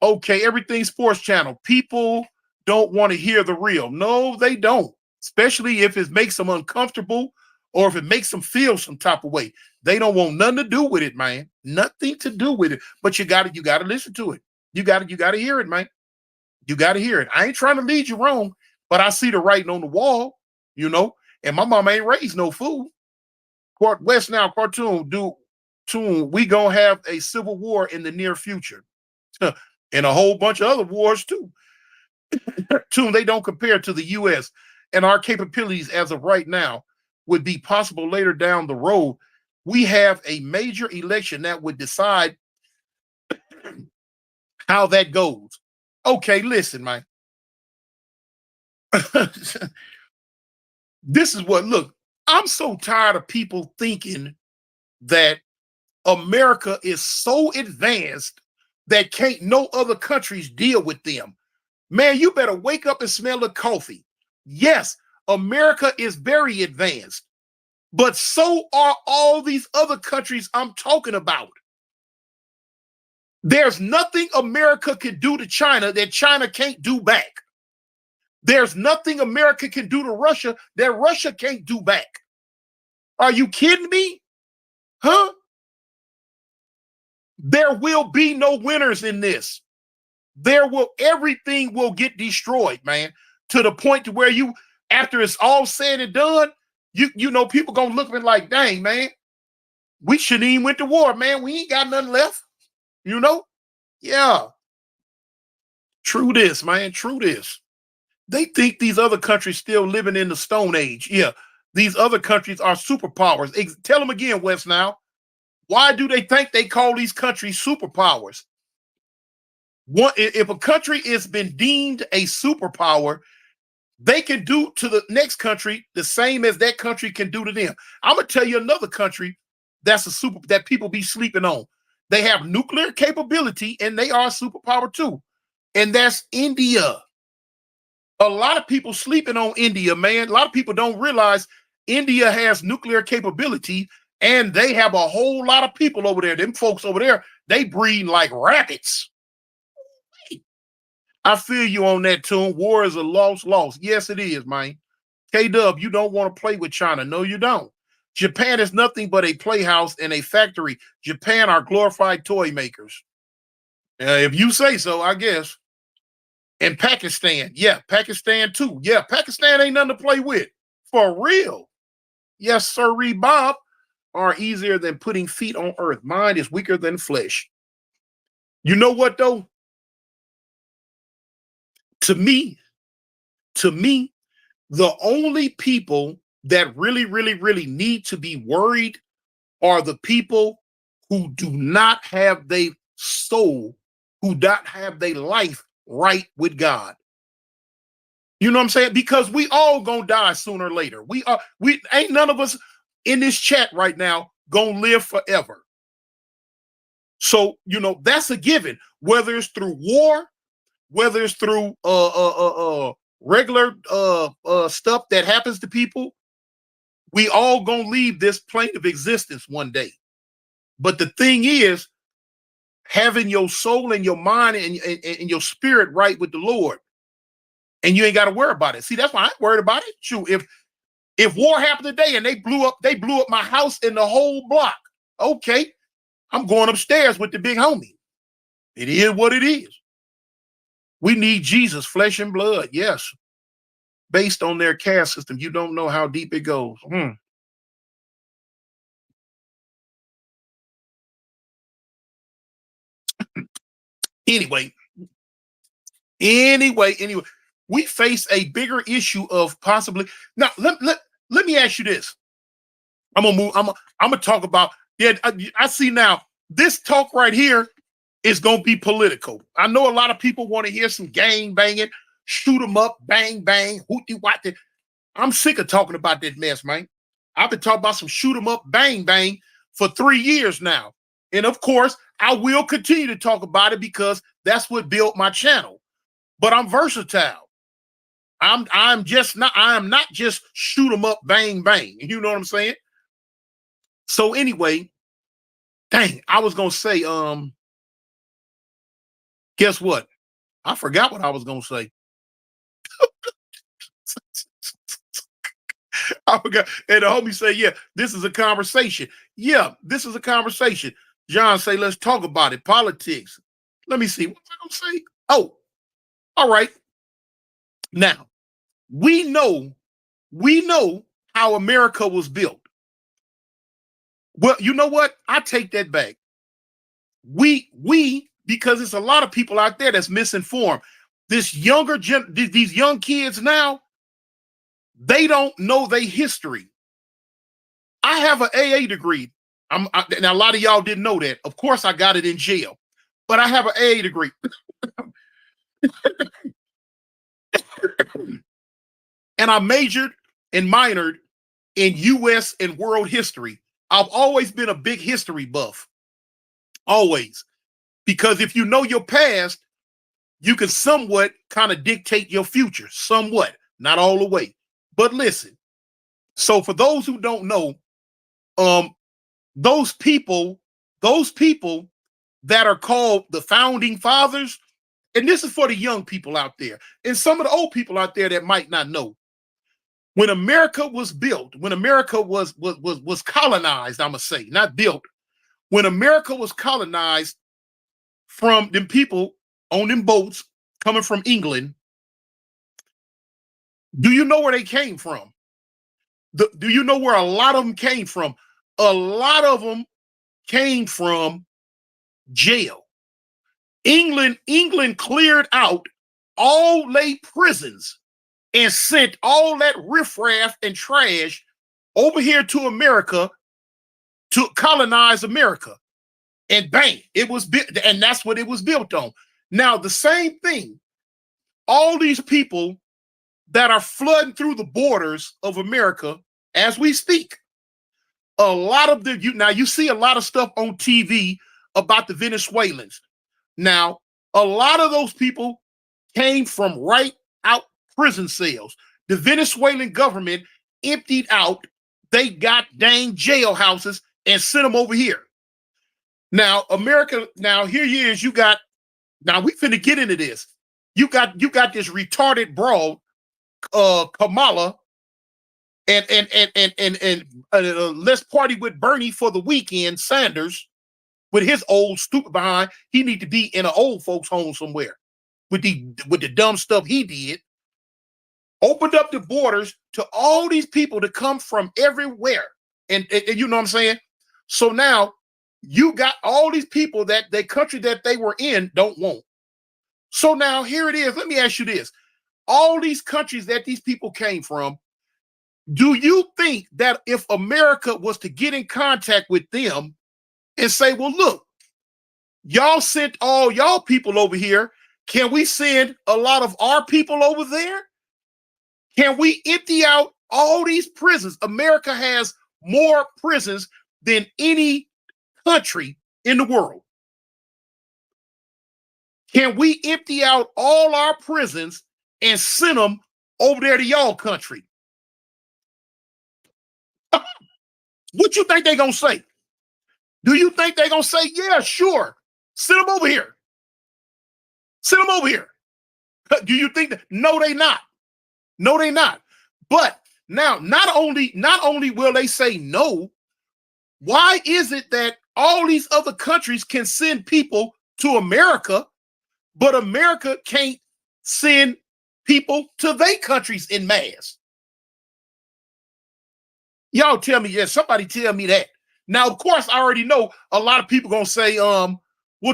Okay, everything sports channel. People don't want to hear the real. No, they don't. Especially if it makes them uncomfortable or if it makes them feel some type of way. They don't want nothing to do with it, man. Nothing to do with it. But you gotta listen to it. You gotta hear it, man. You gotta hear it. I ain't trying to lead you wrong, but I see the writing on the wall, and my mama ain't raised no fool. West Now cartoon, we gonna have a civil war in the near future. And a whole bunch of other wars too. They don't compare to the US, and our capabilities as of right now would be possible later down the road. We have a major election that would decide how that goes. Okay, listen, man. This is what, look, I'm so tired of people thinking that America is so advanced that can't no other countries deal with them. Man, you better wake up and smell the coffee. Yes, America is very advanced, but so are all these other countries I'm talking about. There's nothing America can do to China that China can't do back. There's nothing America can do to Russia that Russia can't do back. Are you kidding me? Huh? There will be no winners in this. Everything will get destroyed, man, to the point to where after it's all said and done, people gonna look at me like, dang, man, we shouldn't even went to war, man. We ain't got nothing left. Yeah. True this, man. True this. They think these other countries still living in the Stone Age. Yeah. These other countries are superpowers. Tell them again, West Now. Why do they think they call these countries superpowers? If a country has been deemed a superpower, they can do to the next country the same as that country can do to them. I'm gonna tell you another country that people be sleeping on. They have nuclear capability and they are a superpower too, and that's India. A lot of people sleeping on India, man. A lot of people don't realize India has nuclear capability, and they have a whole lot of people over there. Them folks over there, they breed like rabbits. I feel you on that, tune. War is a lost. Yes, it is, man. K-Dub, you don't want to play with China. No, you don't. Japan is nothing but a playhouse and a factory. Japan are glorified toy makers. If you say so, I guess. And Pakistan. Yeah, Pakistan too. Yeah, Pakistan ain't nothing to play with. For real. Yes, sirree, Bob. Are easier than putting feet on earth. Mind is weaker than flesh. You know what, though? To me, the only people that really need to be worried are the people who do not have their soul, who don't have their life right with God. You know what I'm saying? Because we all gonna die sooner or later. We ain't none of us in this chat right now gonna live forever. So, that's a given, whether it's through war, whether it's through regular stuff that happens to people, we all gonna leave this plane of existence one day. But the thing is, having your soul and your mind and your spirit right with the Lord, and you ain't got to worry about it. See, that's why I ain't worried about it. Shoot, if war happened today and they blew up my house and the whole block, okay, I'm going upstairs with the big homie. It is what it is. We need Jesus, flesh and blood, yes. Based on their caste system, you don't know how deep it goes. Anyway, we face a bigger issue of possibly now. Let me ask you this. I'm gonna talk about. Yeah, I see now. This talk right here is gonna be political. I know a lot of people want to hear some gang banging, shoot 'em up, bang bang, hooty watty. I'm sick of talking about that mess, man. I've been talking about some shoot 'em up, bang bang for 3 years now, and of course, I will continue to talk about it because that's what built my channel. But I'm versatile. I'm not just shoot 'em up, bang bang. You know what I'm saying? So anyway, dang, I was gonna say, guess what? I forgot what I was gonna say. I forgot. And the homie say, yeah, this is a conversation. Yeah, this is a conversation. John say, let's talk about it. Politics. Let me see. What was I gonna say? Oh, all right. Now, we know how America was built. Well, you know what? I take that back. We because there's a lot of people out there that's misinformed. These young kids now, they don't know their history. I have an AA degree. Now a lot of y'all didn't know that. Of course, I got it in jail, but I have an AA degree. And I majored and minored in U.S. and world history. I've always been a big history buff. Always. Because if you know your past, you can somewhat kind of dictate your future. Somewhat. Not all the way. But listen. So for those who don't know, those people that are called the founding fathers, and this is for the young people out there, and some of the old people out there that might not know. When America was built, when America was colonized, I'm gonna say, not built. When America was colonized from them people on them boats coming from England, do you know where they came from? Do you know where a lot of them came from? A lot of them came from jail. England cleared out all their prisons and sent all that riffraff and trash over here to America to colonize America. And bang, it was built, and that's what it was built on. Now, the same thing, all these people that are flooding through the borders of America as we speak, a lot of them, now you see a lot of stuff on TV about the Venezuelans. Now, a lot of those people came from right out prison cells. The Venezuelan government emptied out they got dang jailhouses and sent them over here. Now, America, now here you is, now we finna get into this. You got this retarded broad, Kamala, and let's party with Bernie for the weekend, Sanders, with his old stupid behind. He need to be in an old folks home somewhere with the dumb stuff he did. Opened up the borders to all these people to come from everywhere. And you know what I'm saying? So now you got all these people that the country that they were in don't want. So now here it is. Let me ask you this. All these countries that these people came from, do you think that if America was to get in contact with them and say, well, look, y'all sent all y'all people over here, can we send a lot of our people over there? Can we empty out all these prisons? America has more prisons than any country in the world. Can we empty out all our prisons and send them over there to y'all country. What you think they gonna say? Do you think they gonna say, yeah, sure, send them over here? Send them over here. Do you think that? No, they not. No, they not. But now, not only will they say no, why is it that all these other countries can send people to America, but America can't send people to their countries in mass? Y'all tell me, yeah, somebody tell me that. Now, of course, I already know a lot of people gonna say, well,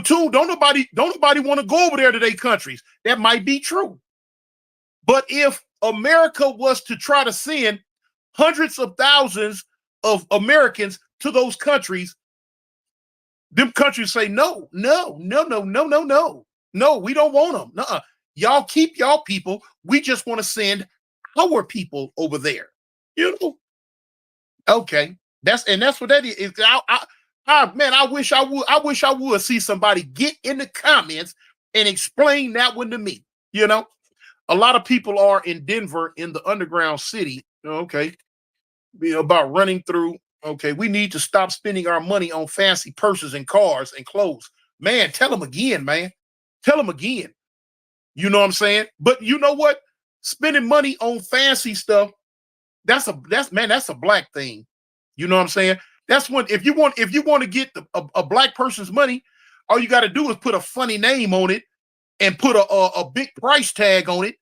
too, don't nobody want to go over there to their countries. That might be true. But if America was to try to send hundreds of thousands of Americans to those countries, them countries say, no, we don't want them. Nuh-uh. Y'all keep y'all people. We just want to send our people over there. You know? Okay. That's what that is. Man, I wish I would see somebody get in the comments and explain that one to me. You know, a lot of people are in Denver in the underground city. Okay. About running through. Okay. We need to stop spending our money on fancy purses and cars and clothes. Man, tell them again, man. Tell them again. You know what I'm saying? But you know what? Spending money on fancy stuff, that's a black thing. You know what I'm saying? That's when if you want to get a black person's money, all you got to do is put a funny name on it and put a big price tag on it.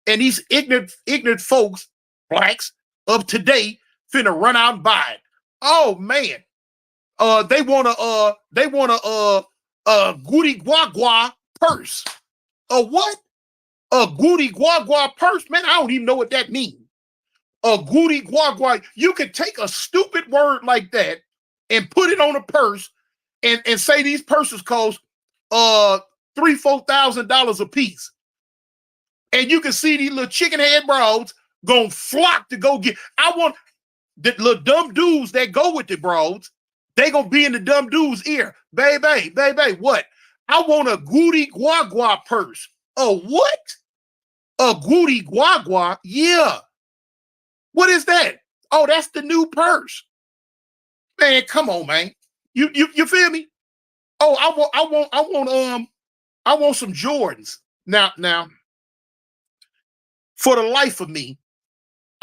And these ignorant folks, blacks of today, finna run out and buy it. Oh man, they want a goody guagua purse. A what? A goody guagua purse? Man, I don't even know what that means. A goody guagua. You could take a stupid word like that and put it on a purse and say these purses cost $3,000-$4,000 a piece. And you can see these little chicken head broads gonna flock to go get. I want the little dumb dudes that go with the broads, they gonna be in the dumb dude's ear. Baby, what? I want a goody guagua purse. A what? A goody guagua? Yeah. What is that? Oh, that's the new purse. Man, come on, man. You feel me? Oh, I want some Jordans. Now, for the life of me,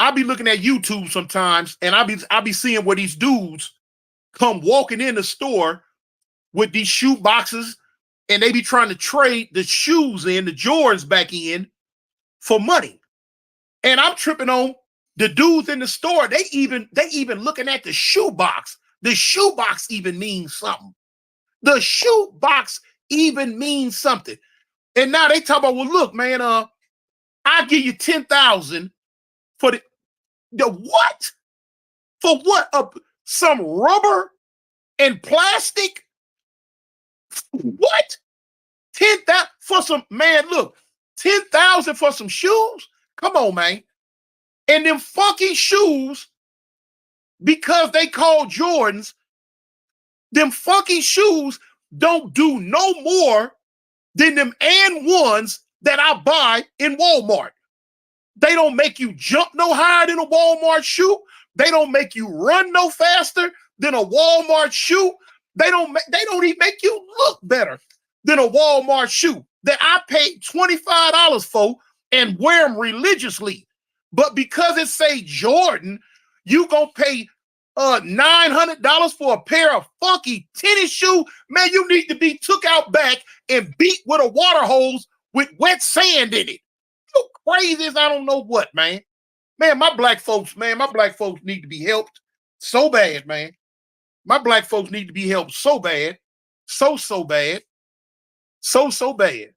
I be looking at YouTube sometimes, and I be seeing where these dudes come walking in the store with these shoe boxes, and they be trying to trade the shoes in, the Jordans back in for money. And I'm tripping on the dudes in the store. They even looking at the shoe box. The shoe box even means something. The shoe box even means something. And now they talk about, well, look, man, I'll give you 10,000 for the what? For what? Some rubber and plastic? What? 10,000 for some, man, look, 10,000 for some shoes? Come on, man. And them funky shoes, because they call Jordans, them funky shoes don't do no more than them and ones that I buy in Walmart. They don't make you jump no higher than a Walmart shoe. They don't make you run no faster than a Walmart shoe. They don't even make you look better than a Walmart shoe that I paid $25 for and wear them religiously. But because it say Jordan, you gonna pay $900 for a pair of funky tennis shoes? Man, you need to be took out back and beat with a water hose with wet sand in it. You crazy as I don't know what, man. Man, my black folks need to be helped so bad, man. My black folks need to be helped so bad. So bad. So bad.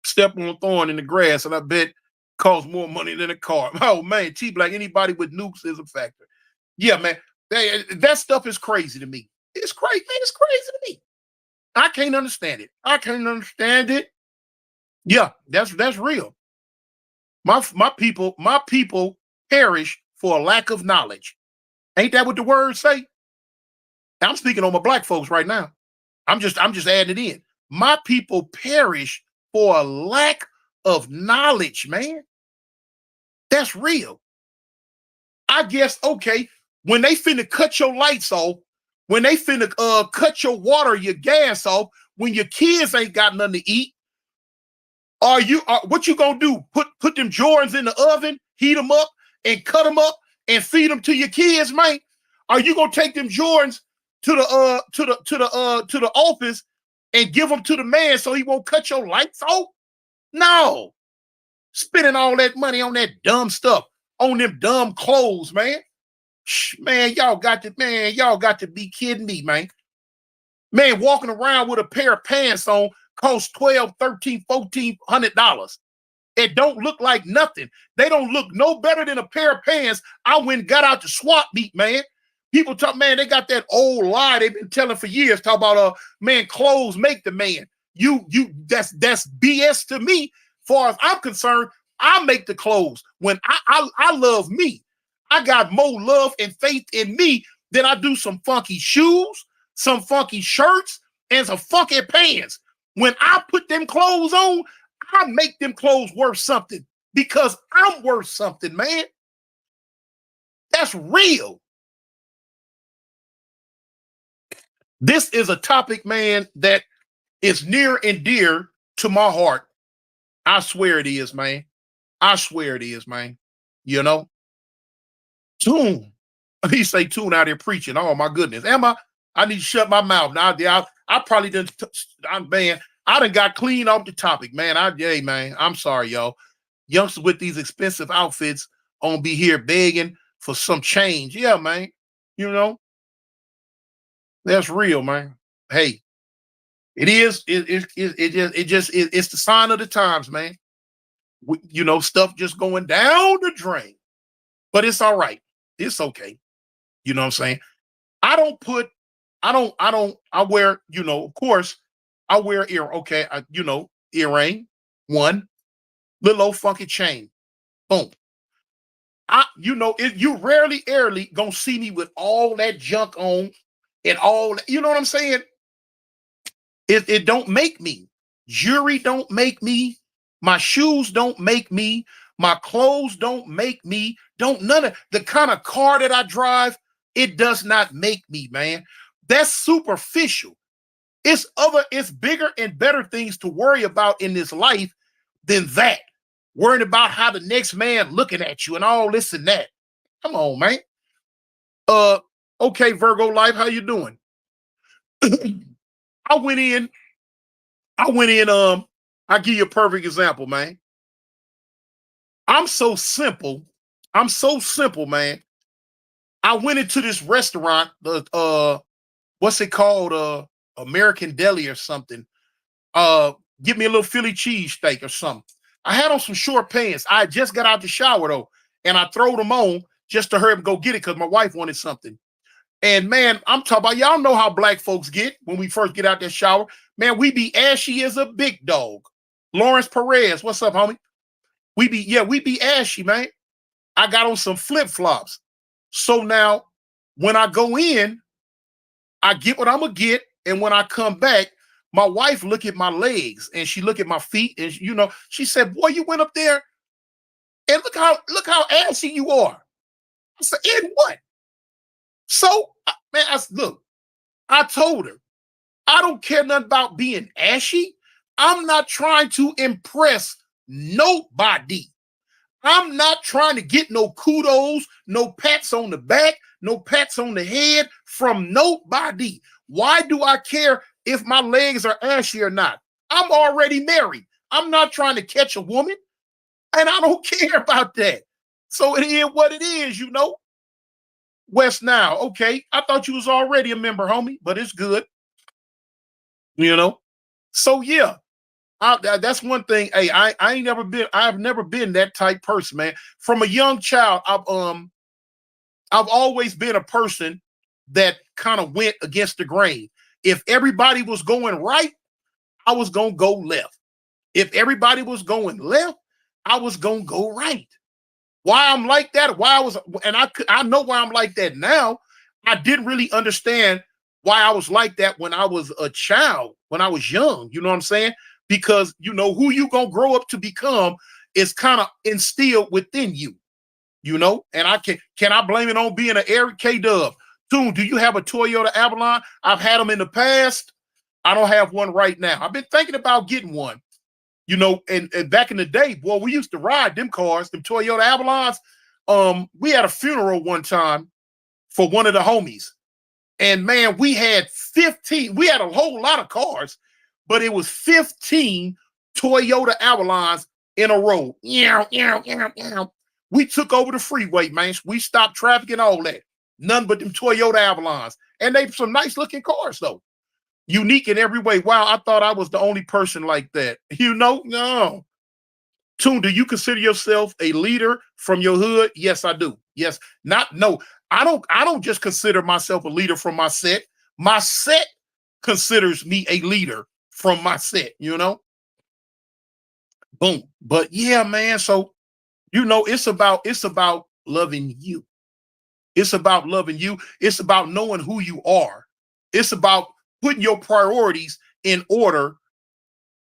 Step on a thorn in the grass, and I bet costs more money than a car. Oh man, T-Black, anybody with nukes is a factor. Yeah, man. That stuff is crazy to me. It's crazy, man. It's crazy to me. I can't understand it. I can't understand it. Yeah, that's real. My people perish for a lack of knowledge. Ain't that what the words say? I'm speaking on my black folks right now. I'm just adding it in. My people perish for a lack of knowledge, man. That's real. I guess, okay, when they finna cut your lights off, when they finna cut your water, your gas off, when your kids ain't got nothing to eat, what you gonna do? Put them Jordans in the oven, heat them up, and cut them up and feed them to your kids, man? Are you gonna take them Jordans to the office and give them to the man so he won't cut your lights off? No. Spending all that money on that dumb stuff, on them dumb clothes, man. Man, y'all got to be kidding me, man. Man, walking around with a pair of pants on costs $1,200, $1,300, $1,400. It don't look like nothing. They don't look no better than a pair of pants I went and got out the swap meet, man. People talk, man, they got that old lie they've been telling for years, talk about man, clothes make the man. That's BS to me. Far as I'm concerned, I make the clothes. When I love me, I got more love and faith in me than I do some funky shoes, some funky shirts, and some funky pants. When I put them clothes on, I make them clothes worth something because I'm worth something, man. That's real. This is a topic, man, that is near and dear to my heart. I swear it is, man. I swear it is, man. You know? Tune. He say Tune out there preaching. Oh, my goodness. Am I? I need to shut my mouth. Now, I probably didn't, man, I done got clean off the topic, man. Man, I'm sorry, y'all. Youngsters with these expensive outfits on be here begging for some change. Yeah, man. You know? That's real, man. Hey, it is. It's the sign of the times, man. You know, stuff just going down the drain, but it's all right. It's okay. You know what I'm saying? I wear, you know, of course, I wear earring, one little old funky chain. Boom. You rarely gonna see me with all that junk on and all that, you know what I'm saying? It don't make me. Jewelry don't make me. My shoes don't make me. My clothes don't make me. None of the kind of car that I drive, it does not make me, man. That's superficial. It's bigger and better things to worry about in this life than that. Worrying about how the next man looking at you and all this and that. Come on, man. Okay, Virgo Life, how you doing? I went in, I'll give you a perfect example, man. I'm so simple, man. I went into this restaurant, what's it called? American Deli or something. Give me a little Philly cheese steak or something. I had on some short pants. I just got out the shower though, and I throw them on just to hurry up and go get it because my wife wanted something. And man, I'm talking about, y'all know how black folks get when we first get out that shower. Man, we be ashy as a big dog. Lawrence Perez, what's up, homie? We be ashy, man. I got on some flip-flops. So now when I go in, I get what I'm gonna get. And when I come back, my wife look at my legs and she look at my feet, and she said, "Boy, you went up there and look how ashy you are." I said, "In what?" So, man, I told her, I don't care nothing about being ashy. I'm not trying to impress nobody. I'm not trying to get no kudos, no pats on the back, no pats on the head from nobody. Why do I care if my legs are ashy or not? I'm already married. I'm not trying to catch a woman, and I don't care about that. So it is what it is, you know. West now, okay. I thought you was already a member, homie, but it's good. You know. So yeah, that's one thing. Hey, I've never been that type person, man. From a young child, I've always been a person that kind of went against the grain. If everybody was going right, I was gonna go left. If everybody was going left, I was gonna go right. Why I'm like that? I know why I'm like that now. I didn't really understand why I was like that when I was a child, when I was young. You know what I'm saying? because you know who you gonna grow up to become is kind of instilled within you, you know. And can I blame it on being an Eric K Dub? Tune, do you have a Toyota Avalon? I've had them in the past. I don't have one right now. I've been thinking about getting one, you know. And back in the day, boy, we used to ride them cars, them Toyota Avalons. We had a funeral one time for one of the homies. And man, we had 15, we had a whole lot of cars, but it was 15 Toyota Avalons in a row. We took over the freeway, man. We stopped traffic and all that. None but them Toyota Avalons. And they some nice looking cars, though. Unique in every way. Wow, I thought I was the only person like that. You know, no. Tune, do you consider yourself a leader from your hood? Yes, I do. Yes. No, I don't just consider myself a leader from my set. My set considers me a leader from my set, you know? Boom. But yeah, man. So, you know, it's about loving you. It's about loving you. It's about knowing who you are. It's about putting your priorities in order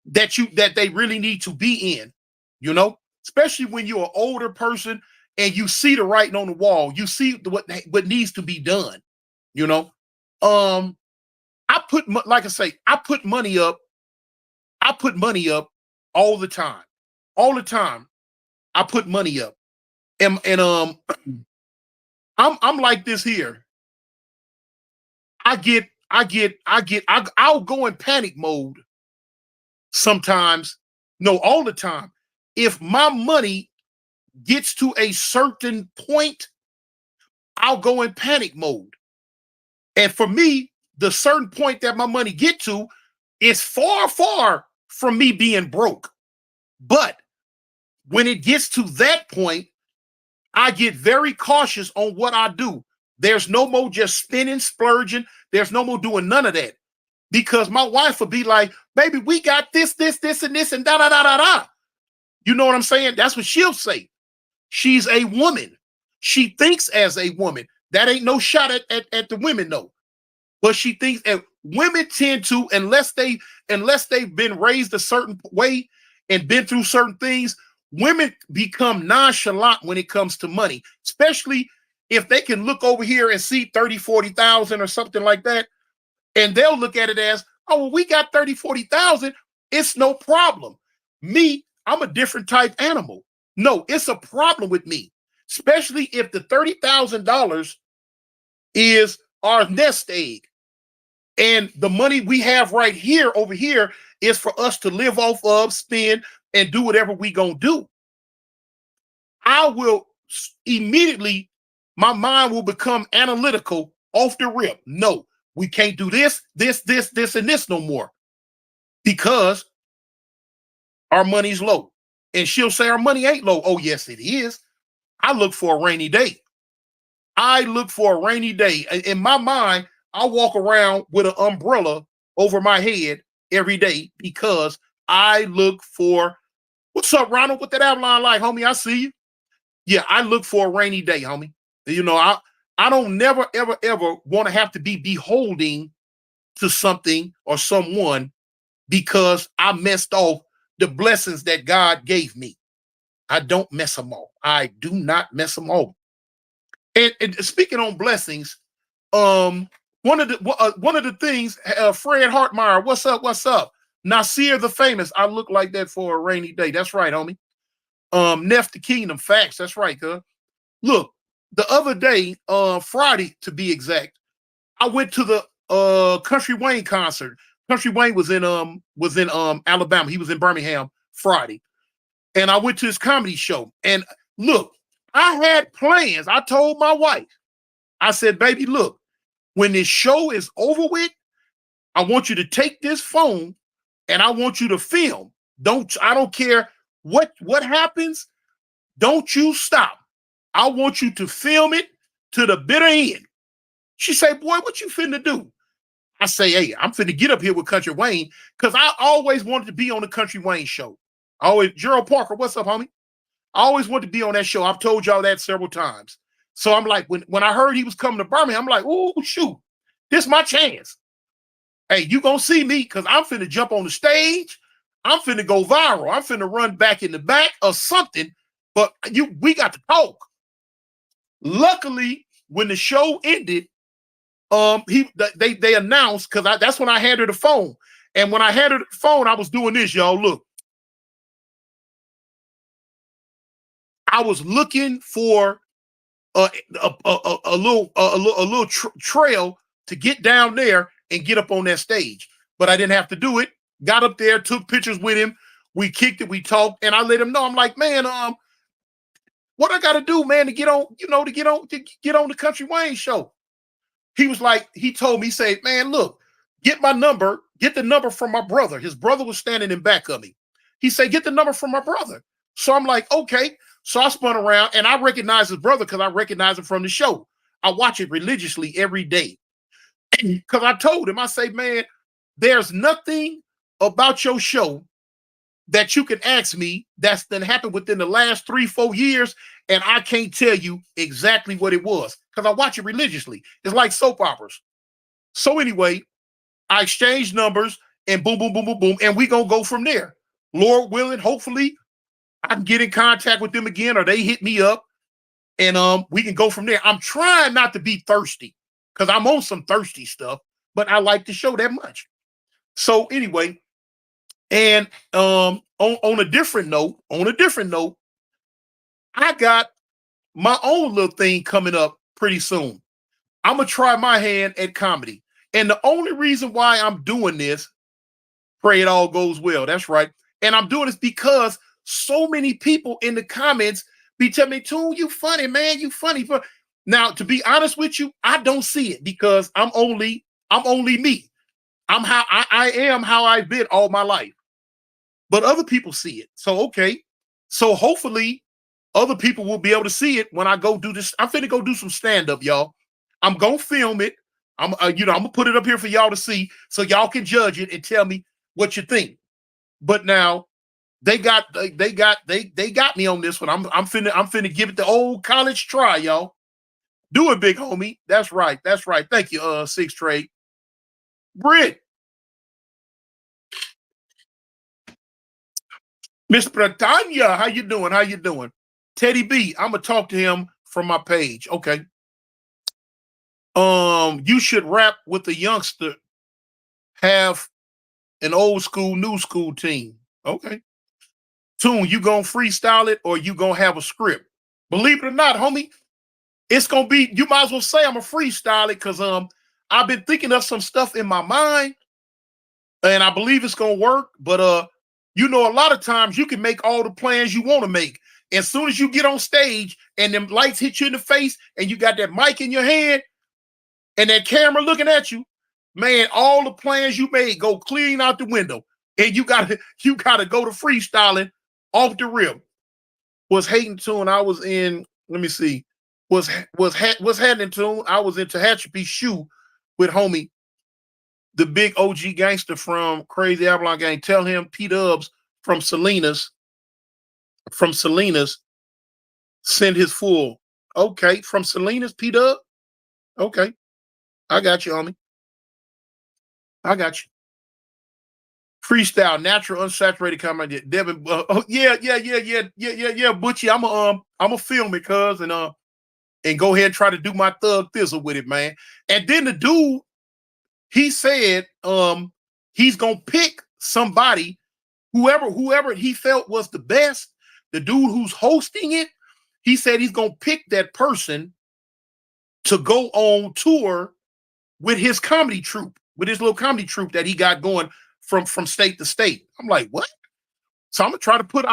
that they really need to be in, you know, especially when you're an older person and you see the writing on the wall, you see what needs to be done, you know. Like I say, I put money up all the time. All the time. I put money up. And I'm like this here. I'll go in panic mode sometimes, no, all the time. If my money gets to a certain point, I'll go in panic mode. And for me, the certain point that my money get to is far, far from me being broke. But when it gets to that point, I get very cautious on what I do. There's no more just spending, splurging. There's no more doing none of that. Because my wife would be like, baby, we got this, and this, and da, da, da, da, da. You know what I'm saying? That's what she'll say. She's a woman. She thinks as a woman. That ain't no shot at the women, though. But she thinks, and women tend to, unless they've been raised a certain way and been through certain things, women become nonchalant when it comes to money, especially if they can look over here and see 30, 40,000 or something like that. And they'll look at it as, oh, well, we got 30, 40,000. It's no problem. Me, I'm a different type animal. No, it's a problem with me, especially if the $30,000 is our nest egg. And the money we have right here over here is for us to live off of, spend, and do whatever we gonna do. I will immediately, my mind will become analytical off the rip. No, we can't do this, and this no more because our money's low. And she'll say our money ain't low. Oh, yes, it is. I look for a rainy day. I look for a rainy day. In my mind, I walk around with an umbrella over my head every day because I look for, what's up, Ronald? What that Avalon like, homie? I see you. Yeah, I look for a rainy day, homie. You know, I don't never, ever, ever want to have to be beholding to something or someone because I messed off the blessings that God gave me. I don't mess them off. I do not mess them off. And speaking on blessings, one of the things, Fred Hartmeyer, what's up? What's up? Nasir the famous. I look like that for a rainy day. That's right, homie. Neff the Kingdom, facts. That's right, cuz. Look, the other day, Friday to be exact, I went to the Country Wayne concert. Country Wayne was in Alabama. He was in Birmingham Friday. And I went to his comedy show. And look, I had plans. I told my wife, I said, baby, look, when this show is over with, I want you to take this phone and I want you to film. I don't care what happens. Don't you stop. I want you to film it to the bitter end. She said, boy, what you finna do? I say, hey, I'm finna get up here with Country Wayne because I always wanted to be on the Country Wayne show. Gerald Parker, what's up, homie? I always wanted to be on that show. I've told y'all that several times. So I'm like, when I heard he was coming to Birmingham, I'm like, oh, shoot, this is my chance. Hey, you gonna see me because I'm finna jump on the stage. I'm finna go viral. I'm finna run back in the back or something. But we got to talk. Luckily, when the show ended, they announced, because that's when I handed her the phone. And when I handed her the phone, I was doing this, y'all. Look, I was looking for a little trail to get down there and get up on that stage, but I didn't have to do it. Got up there, took pictures with him. We kicked it, we talked, and I let him know. I'm like, man, what I got to do, man, to get on, to get on the Country Wayne show. He was like, he told me, he said, man, look, get my number, get the number from my brother. His brother was standing in back of me. He said, get the number from my brother. So I'm like, okay. So I spun around and I recognized his brother because I recognize him from the show. I watch it religiously every day. Because I told him, I say, man, there's nothing about your show that you can ask me that's been happened within the last 3-4 years, and I can't tell you exactly what it was because I watch it religiously. It's like soap operas. So anyway, I exchanged numbers and boom, boom, boom, boom, boom, and we gonna go from there. Lord willing, hopefully I can get in contact with them again, or they hit me up, and we can go from there. I'm trying not to be thirsty because I'm on some thirsty stuff, but I like the show that much. So anyway, and on a different note, I got my own little thing coming up pretty soon. I'm gonna try my hand at comedy, and the only reason why I'm doing this, pray it all goes well. That's right, and I'm doing this because so many people in the comments be telling me, "Toon, you funny, man, you funny." Now, to be honest with you, I don't see it because I'm only me. I am how I've been all my life. But other people see it. So, okay. So hopefully other people will be able to see it when I go do this. I'm finna go do some stand-up, y'all. I'm gonna film it. I'm gonna put it up here for y'all to see so y'all can judge it and tell me what you think. But now they got me on this one. I'm finna give it the old college try, y'all. Do it, big homie. That's right. That's right. Thank you, Six Trade. Britt. Miss Britannia, how you doing? How you doing? Teddy B, I'm gonna talk to him from my page. Okay. You should rap with a youngster, have an old school, new school team. Okay. Toon, you gonna freestyle it or you gonna have a script? Believe it or not, homie, it's gonna be, you might as well say I'm a freestyle it because I've been thinking of some stuff in my mind and I believe it's gonna work, but a lot of times you can make all the plans you want to make. As soon as you get on stage and them lights hit you in the face and you got that mic in your hand and that camera looking at you, man, all the plans you made go clean out the window. And you gotta go to freestyling off the rip. Was hating tune. I was in, let me see, was happening tune. I was in Tehachapi Shoe with homie, the big OG gangster from Crazy Avalon Gang. Tell him P-Dubs from Salinas send his full. Okay, from Salinas, P-Dub. Okay, I got you, homie. I got you. Freestyle, natural, unsaturated comment. Devin, yeah, Butchie. I'm a film it, cuz, and go ahead and try to do my thug thizzle with it, man. And then the dude, he said, he's gonna pick somebody, whoever he felt was the best. The dude who's hosting it, he said he's gonna pick that person to go on tour with his comedy troupe, with his little comedy troupe that he got going from state to state. I'm like, what? So I'm gonna try to put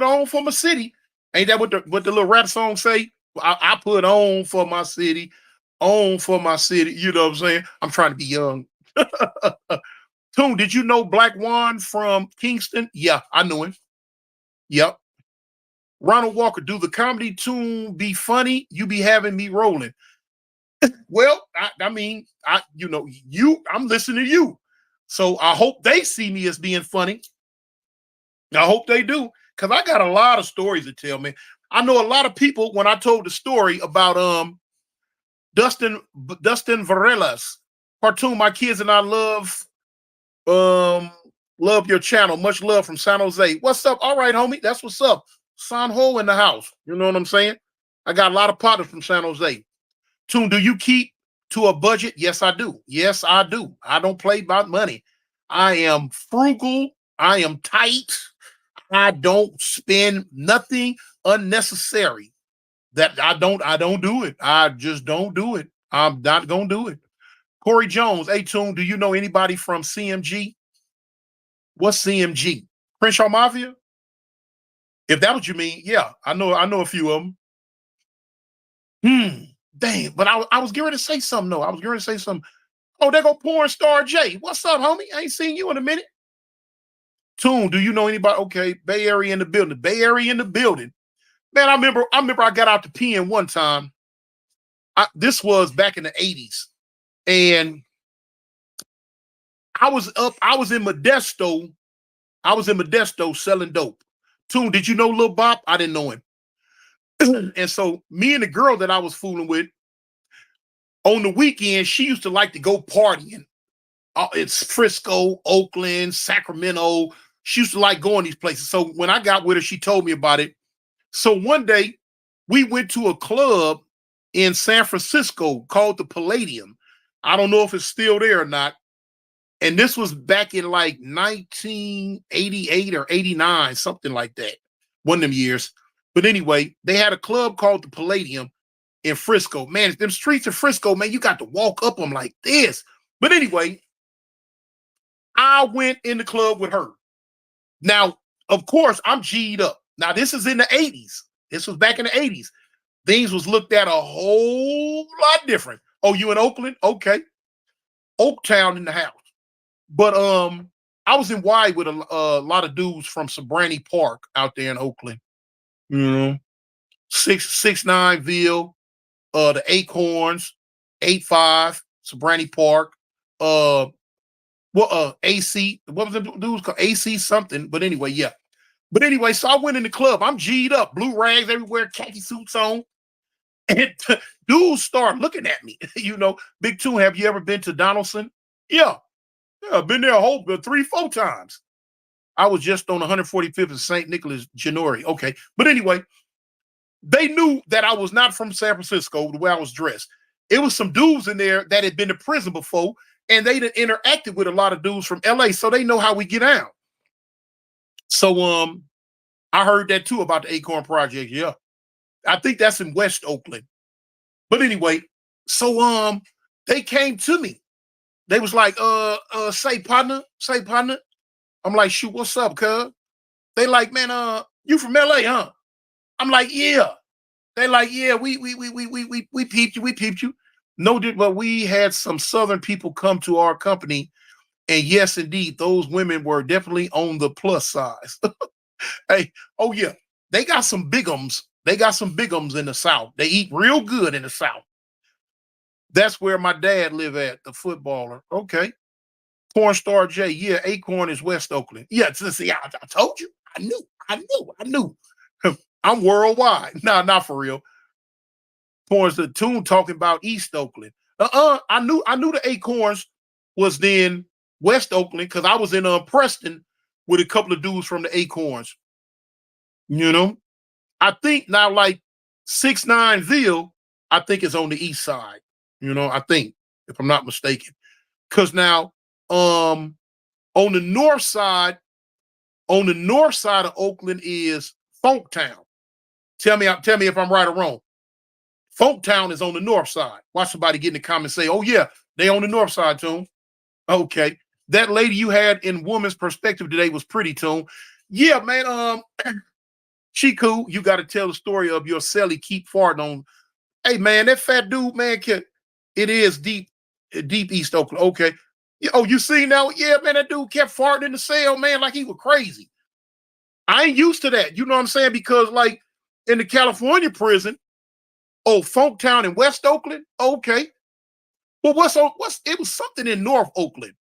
on for my city. Ain't that what the little rap song say? I put on for my city, on for my city. You know what I'm saying? I'm trying to be young. Toon, did you know Black Juan from Kingston? Yeah, I knew him. Yep. Ronald Walker, do the comedy tune be funny? You be having me rolling. Well, I'm listening to you. So I hope they see me as being funny. I hope they do, because I got a lot of stories to tell, man. I know a lot of people, when I told the story about Dustin Varelas, cartoon, my kids and I love Love your channel. Much love from San Jose. What's up? All right, homie. That's what's up. San Ho in the house. You know what I'm saying? I got a lot of partners from San Jose. Tune, do you keep to a budget? Yes, I do. Yes, I do. I don't play about money. I am frugal. I am tight. I don't spend nothing unnecessary. That I don't do it. I just don't do it. I'm not gonna do it. Corey Jones, hey Tune, do you know anybody from CMG? What's CMG? Crenshaw Mafia? If that what you mean, yeah, I know a few of them. Dang, but I was getting ready to say something though. I was getting ready to say something. Oh, there go Porn Star J. What's up, homie? I ain't seen you in a minute. Tune, do you know anybody? Okay, Bay Area in the building. Bay Area in the building. Man, I remember I got out to pen one time. This was back in the 80s. And I was in Modesto. I was in Modesto selling dope. Tune, did you know Lil Bop? I didn't know him. And so me and the girl that I was fooling with, on the weekend, she used to like to go partying. It's Frisco, Oakland, Sacramento. She used to like going these places. So when I got with her, she told me about it. So one day we went to a club in San Francisco called the Palladium. I don't know if it's still there or not. And this was back in like 1988 or 89, something like that. One of them years. But anyway, they had a club called the Palladium in Frisco. Man, them streets of Frisco, man, you got to walk up them like this. But anyway, I went in the club with her. Now, of course, I'm G'd up. Now, this is in the 80s. This was back in the 80s. Things was looked at a whole lot different. Oh, you in Oakland? Okay. Oaktown in the house. But I was in Hawaii with a lot of dudes from Sabrani Park out there in Oakland. You know, 669ville, the Acorns, 85, Sabrani Park, AC, what was the dudes called? AC something, but anyway, yeah. But anyway, so I went in the club. I'm G'd up, blue rags everywhere, khaki suits on. And dudes start looking at me. You know, Big Two, have you ever been to Donaldson? Yeah. Yeah, I've been there a whole 3-4 times. I was just on 145th and St. Nicholas, January. Okay. But anyway, they knew that I was not from San Francisco the way I was dressed. It was some dudes in there that had been to prison before, and they had interacted with a lot of dudes from LA, so they know how we get out. So I heard that too about the Acorn Project. Yeah. I think that's in West Oakland. But anyway, so they came to me. They was like, say partner. I'm like, shoot, what's up, cuz? They like, man, you from LA, huh? I'm like, yeah. They like, yeah, we peeped you. No, but we had some Southern people come to our company, and yes, indeed, those women were definitely on the plus size. Hey, oh yeah, they got some bigums. They got some bigums in the South. They eat real good in the South. That's where my dad live at, the footballer. Okay. Porn Star J. Yeah, Acorn is West Oakland. Yeah, see, I told you. I knew. I'm worldwide. Nah, not for real. Porn's the Tune talking about East Oakland. I knew the Acorns was then West Oakland because I was in Preston with a couple of dudes from the Acorns. You know, I think now like 690ville, I think is on the east side. You know, I think, if I'm not mistaken. Because now on the north side of Oakland is Funktown. Tell me if I'm right or wrong. Funktown is on the north side. Watch somebody get in the comments and say, oh yeah, they on the north side, Tune. Okay. That lady you had in Woman's Perspective today was pretty, Tune. Yeah, man. She cool. You got to tell the story of your celly keep farting on. Hey man, that fat dude, man, it is deep East Oakland. Okay. Oh, you see now? Yeah, man, that dude kept farting in the cell, man, like he was crazy. I ain't used to that. You know what I'm saying? Because like in the California prison, oh, Funktown in West Oakland. Okay. Well, it was something in North Oakland.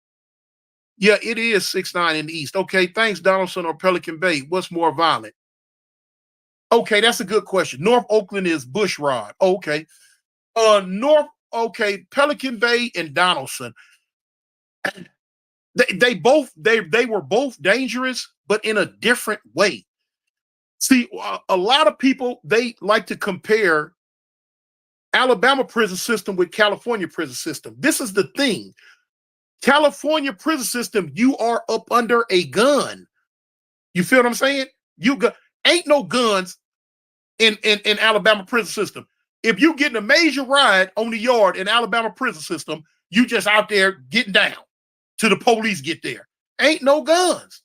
Yeah, it is 6'9" in the East. Okay. Thanks, Donaldson or Pelican Bay. What's more violent? Okay, that's a good question. North Oakland is Bushrod. Okay. Pelican Bay and Donaldson. They were both dangerous, but in a different way. See, a lot of people, they like to compare Alabama prison system with California prison system. This is the thing. California prison system, you are up under a gun. You feel what I'm saying? Ain't no guns in Alabama prison system. If you getting a major ride on the yard in Alabama prison system, you just out there getting down till the police get there. Ain't no guns.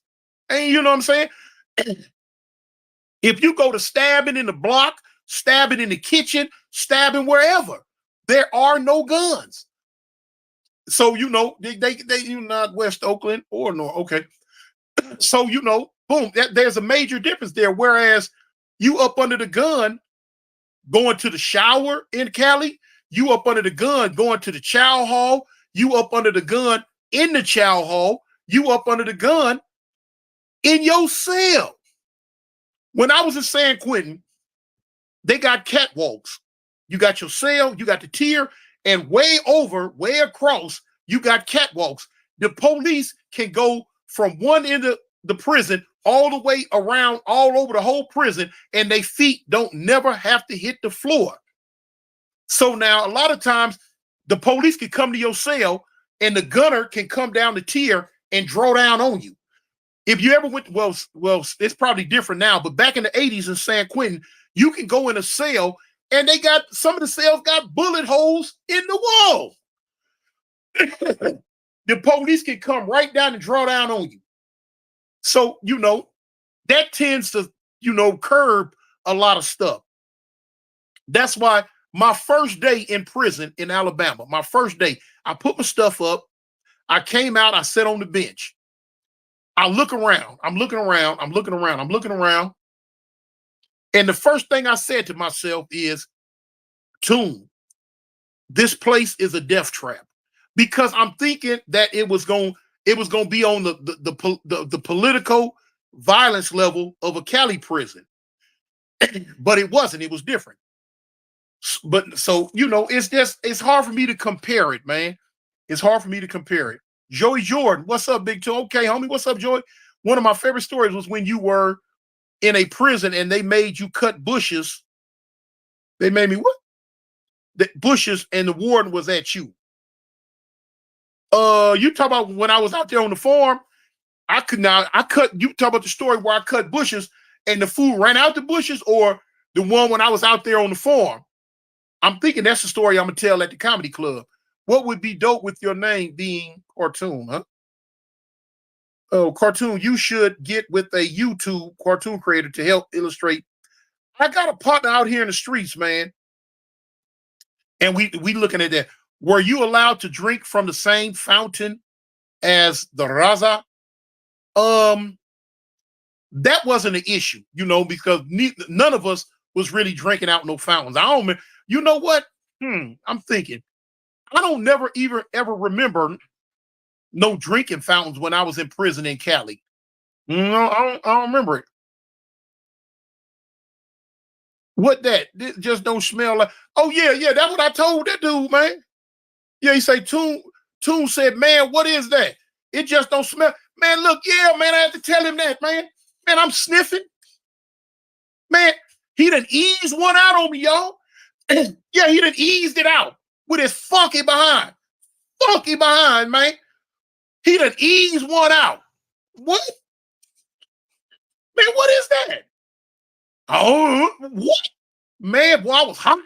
Ain't, you know what I'm saying? If you go to stabbing in the block, stabbing in the kitchen, stabbing wherever, there are no guns. So, you know, they you not West Oakland or North. Okay. So, you know, boom, there's a major difference there. Whereas you up under the gun going to the shower in Cali, you up under the gun going to the chow hall, you up under the gun in the chow hall, you up under the gun in your cell. When I was in San Quentin, they got catwalks. You got your cell, you got the tier, and way across, you got catwalks. The police can go from one end of the prison all the way around, all over the whole prison, and their feet don't never have to hit the floor. So now, a lot of times, the police can come to your cell, and the gunner can come down the tier and draw down on you. If you ever went, well, it's probably different now, but back in the 80s in San Quentin, you can go in a cell, and some of the cells got bullet holes in the wall. The police can come right down and draw down on you. So, you know, that tends to, you know, curb a lot of stuff. That's why my first day in prison in Alabama, my first day, I put my stuff up. I came out, I sat on the bench. I look around, I'm looking around. And the first thing I said to myself is, Toon, this place is a death trap. Because I'm thinking that it was going to be on the political violence level of a Cali prison. But it wasn't. It was different. But so, you know, it's hard for me to compare it, man. It's hard for me to compare it. Joey Jordan, what's up, Big Toe? Okay, homie, what's up, Joey? One of my favorite stories was when you were in a prison and they made you cut bushes. They made me what? The bushes, and the warden was at you. You talk about when I was out there on the farm, you talk about the story where I cut bushes and the food ran out the bushes, or the one when I was out there on the farm? I'm thinking that's the story I'm gonna tell at the comedy club. What would be dope with your name being Cartoon, huh? Oh, Cartoon, you should get with a YouTube cartoon creator to help illustrate. I got a partner out here in the streets, man. And we looking at that. Were you allowed to drink from the same fountain as the Raza? That wasn't an issue, you know, because none of us was really drinking out no fountains. I don't. You know what? I'm thinking. I don't ever remember no drinking fountains when I was in prison in Cali. No, I don't remember it. What that? It just don't smell like. Oh yeah, that's what I told that dude, man. Yeah, he say Toon said, man, what is that? It just don't smell. Man, look, yeah, man, I had to tell him that, man. Man, I'm sniffing. Man, he done eased one out on me, y'all. Yeah, he done eased it out with his funky behind. Funky behind, man. He done eased one out. What? Man, what is that? Oh, what? Man, boy, I was hot.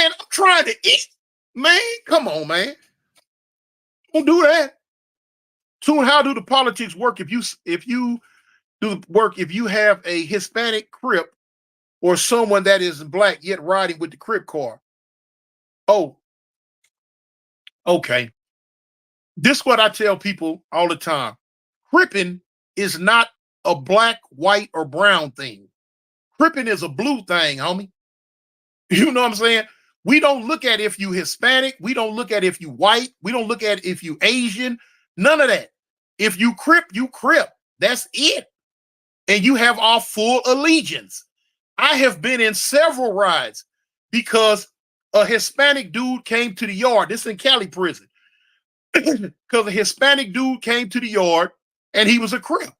And I'm trying to eat. Man, come on, man. Don't do that. Soon, how do the politics work if you do the work if you have a Hispanic Crip or someone that is black yet riding with the Crip car? Oh, okay. This is what I tell people all the time. Cripping is not a black, white, or brown thing. Cripping is a blue thing, homie. You know what I'm saying? We don't look at if you Hispanic. We don't look at if you white. We don't look at if you Asian. None of that. If you Crip, you Crip. That's it. And you have our full allegiance. I have been in several rides because a Hispanic dude came to the yard. This is in Cali prison. because a Hispanic dude came to the yard and he was a Crip.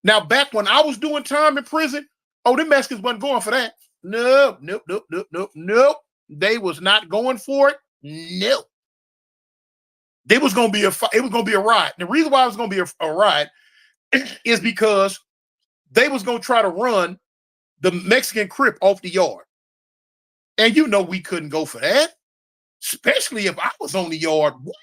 Now, back when I was doing time in prison, oh, the Mexicans wasn't going for that. Nope, nope, nope, nope, nope, nope. They was not going for it. Nope. There was going to be it was going to be a riot. The reason why it was going to be a riot is because they was going to try to run the Mexican Crip off the yard. And you know we couldn't go for that, especially if I was on the yard. What?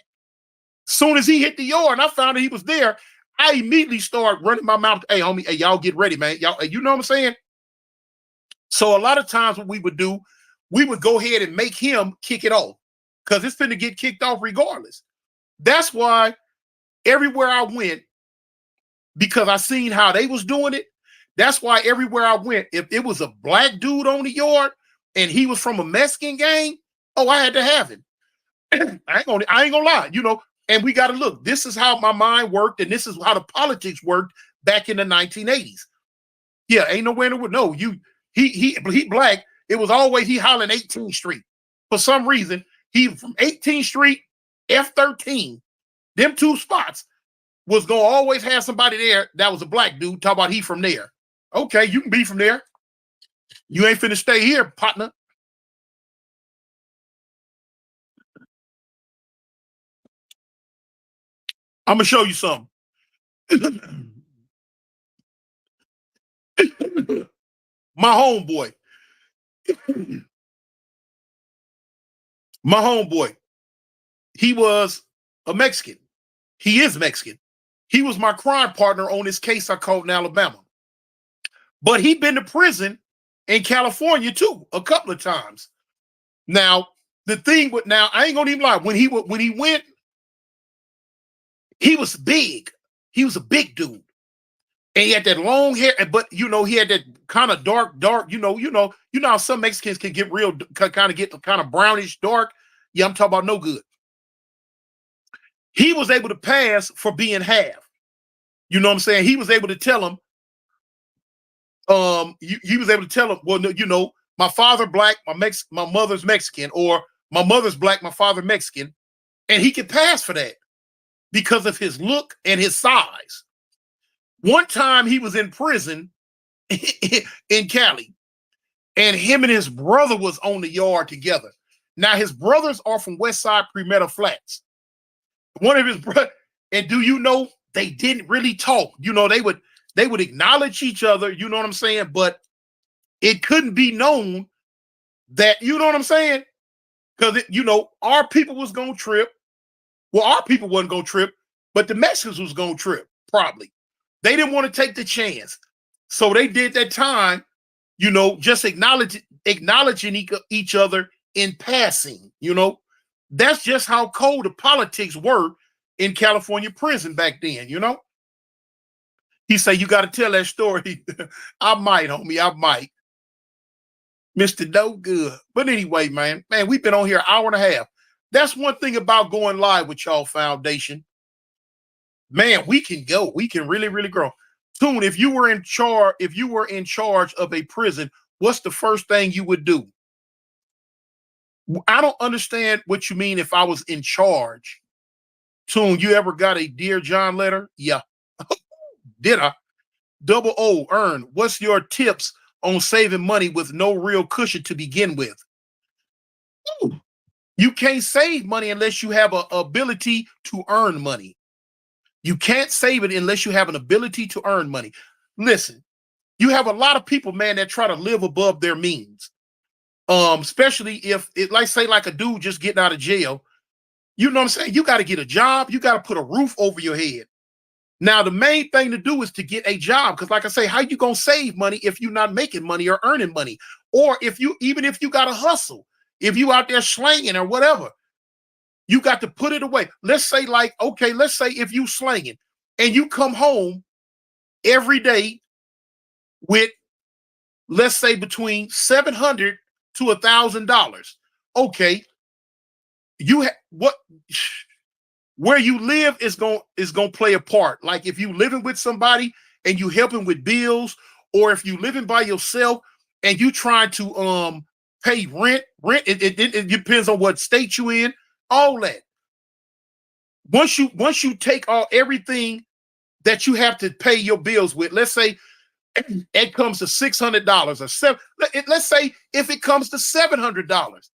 Soon as he hit the yard and I found that he was there, I immediately started running my mouth. Hey, homie, hey, y'all get ready, man. Y'all, you know what I'm saying? So a lot of times what we would do, we would go ahead and make him kick it off because it's finna get kicked off regardless. That's why everywhere I went, because I seen how they was doing it, that's why everywhere I went, if it was a black dude on the yard and he was from a Mexican gang, oh, I had to have him. I ain't gonna lie, you know, and we got to look. This is how my mind worked, and this is how the politics worked back in the 1980s. Yeah, ain't nowhere to no. He black. It was always he hollering 18th Street. For some reason, he from 18th Street, F13, them two spots was gonna always have somebody there that was a black dude. Talk about he from there. Okay, you can be from there. You ain't finna stay here, partner. I'm gonna show you something. My homeboy. My homeboy. He was a Mexican. He is Mexican. He was my crime partner on this case I called in Alabama. But he'd been to prison in California too, a couple of times. Now, the thing with now, I ain't gonna even lie. When he went, he was big. He was a big dude. And he had that long hair, but you know, he had that kind of dark, you know how some Mexicans can get real kind of brownish dark. Yeah, I'm talking about no good. He was able to pass for being half. You know what I'm saying? He was able to tell him, he was able to tell him, well, you know, my father black, my mother's Mexican, or my mother's black, my father Mexican, and he could pass for that because of his look and his size. One time he was in prison in Cali, and him and his brother was on the yard together. Now his brothers are from West Side Premeta Flats. One of his brothers, and do you know they didn't really talk? You know, they would acknowledge each other, you know what I'm saying? But it couldn't be known that, you know what I'm saying? Because, you know, our people was going to trip. Well, our people wasn't going to trip, but the Mexicans was going to trip, probably. They didn't want to take the chance. So they did that time, you know, just acknowledging each other in passing, you know. That's just how cold the politics were in California prison back then, you know. He said, you got to tell that story. I might, homie, I might. Mr. No Good. But anyway, man, we've been on here an hour and a half. That's one thing about going live with y'all foundation. Man, we can go. We can really, really grow. Tune, if you were in charge of a prison, what's the first thing you would do? I don't understand what you mean if I was in charge. Tune, you ever got a Dear John letter? Yeah. Did I? Double O, Earn, what's your tips on saving money with no real cushion to begin with? Ooh, you can't save money unless you have an ability to earn money. You can't save it unless you have an ability to earn money. Listen, you have a lot of people, man, that try to live above their means. Especially if it, like a dude just getting out of jail. You know what I'm saying? You got to get a job. You got to put a roof over your head. Now, the main thing to do is to get a job. Because like I say, how you going to save money if you're not making money or earning money? Or even if you got to hustle, if you out there slanging or whatever, you got to put it away. Let's say let's say if you slanging and you come home every day with, let's say, between $700 to $1,000. Okay. Where you live is going to play a part. Like if you living with somebody and you helping with bills, or if you living by yourself and you trying to pay rent, it depends on what state you in, all that. Once you take everything that you have to pay your bills with, let's say it comes to $600 or let's say if it comes to $700,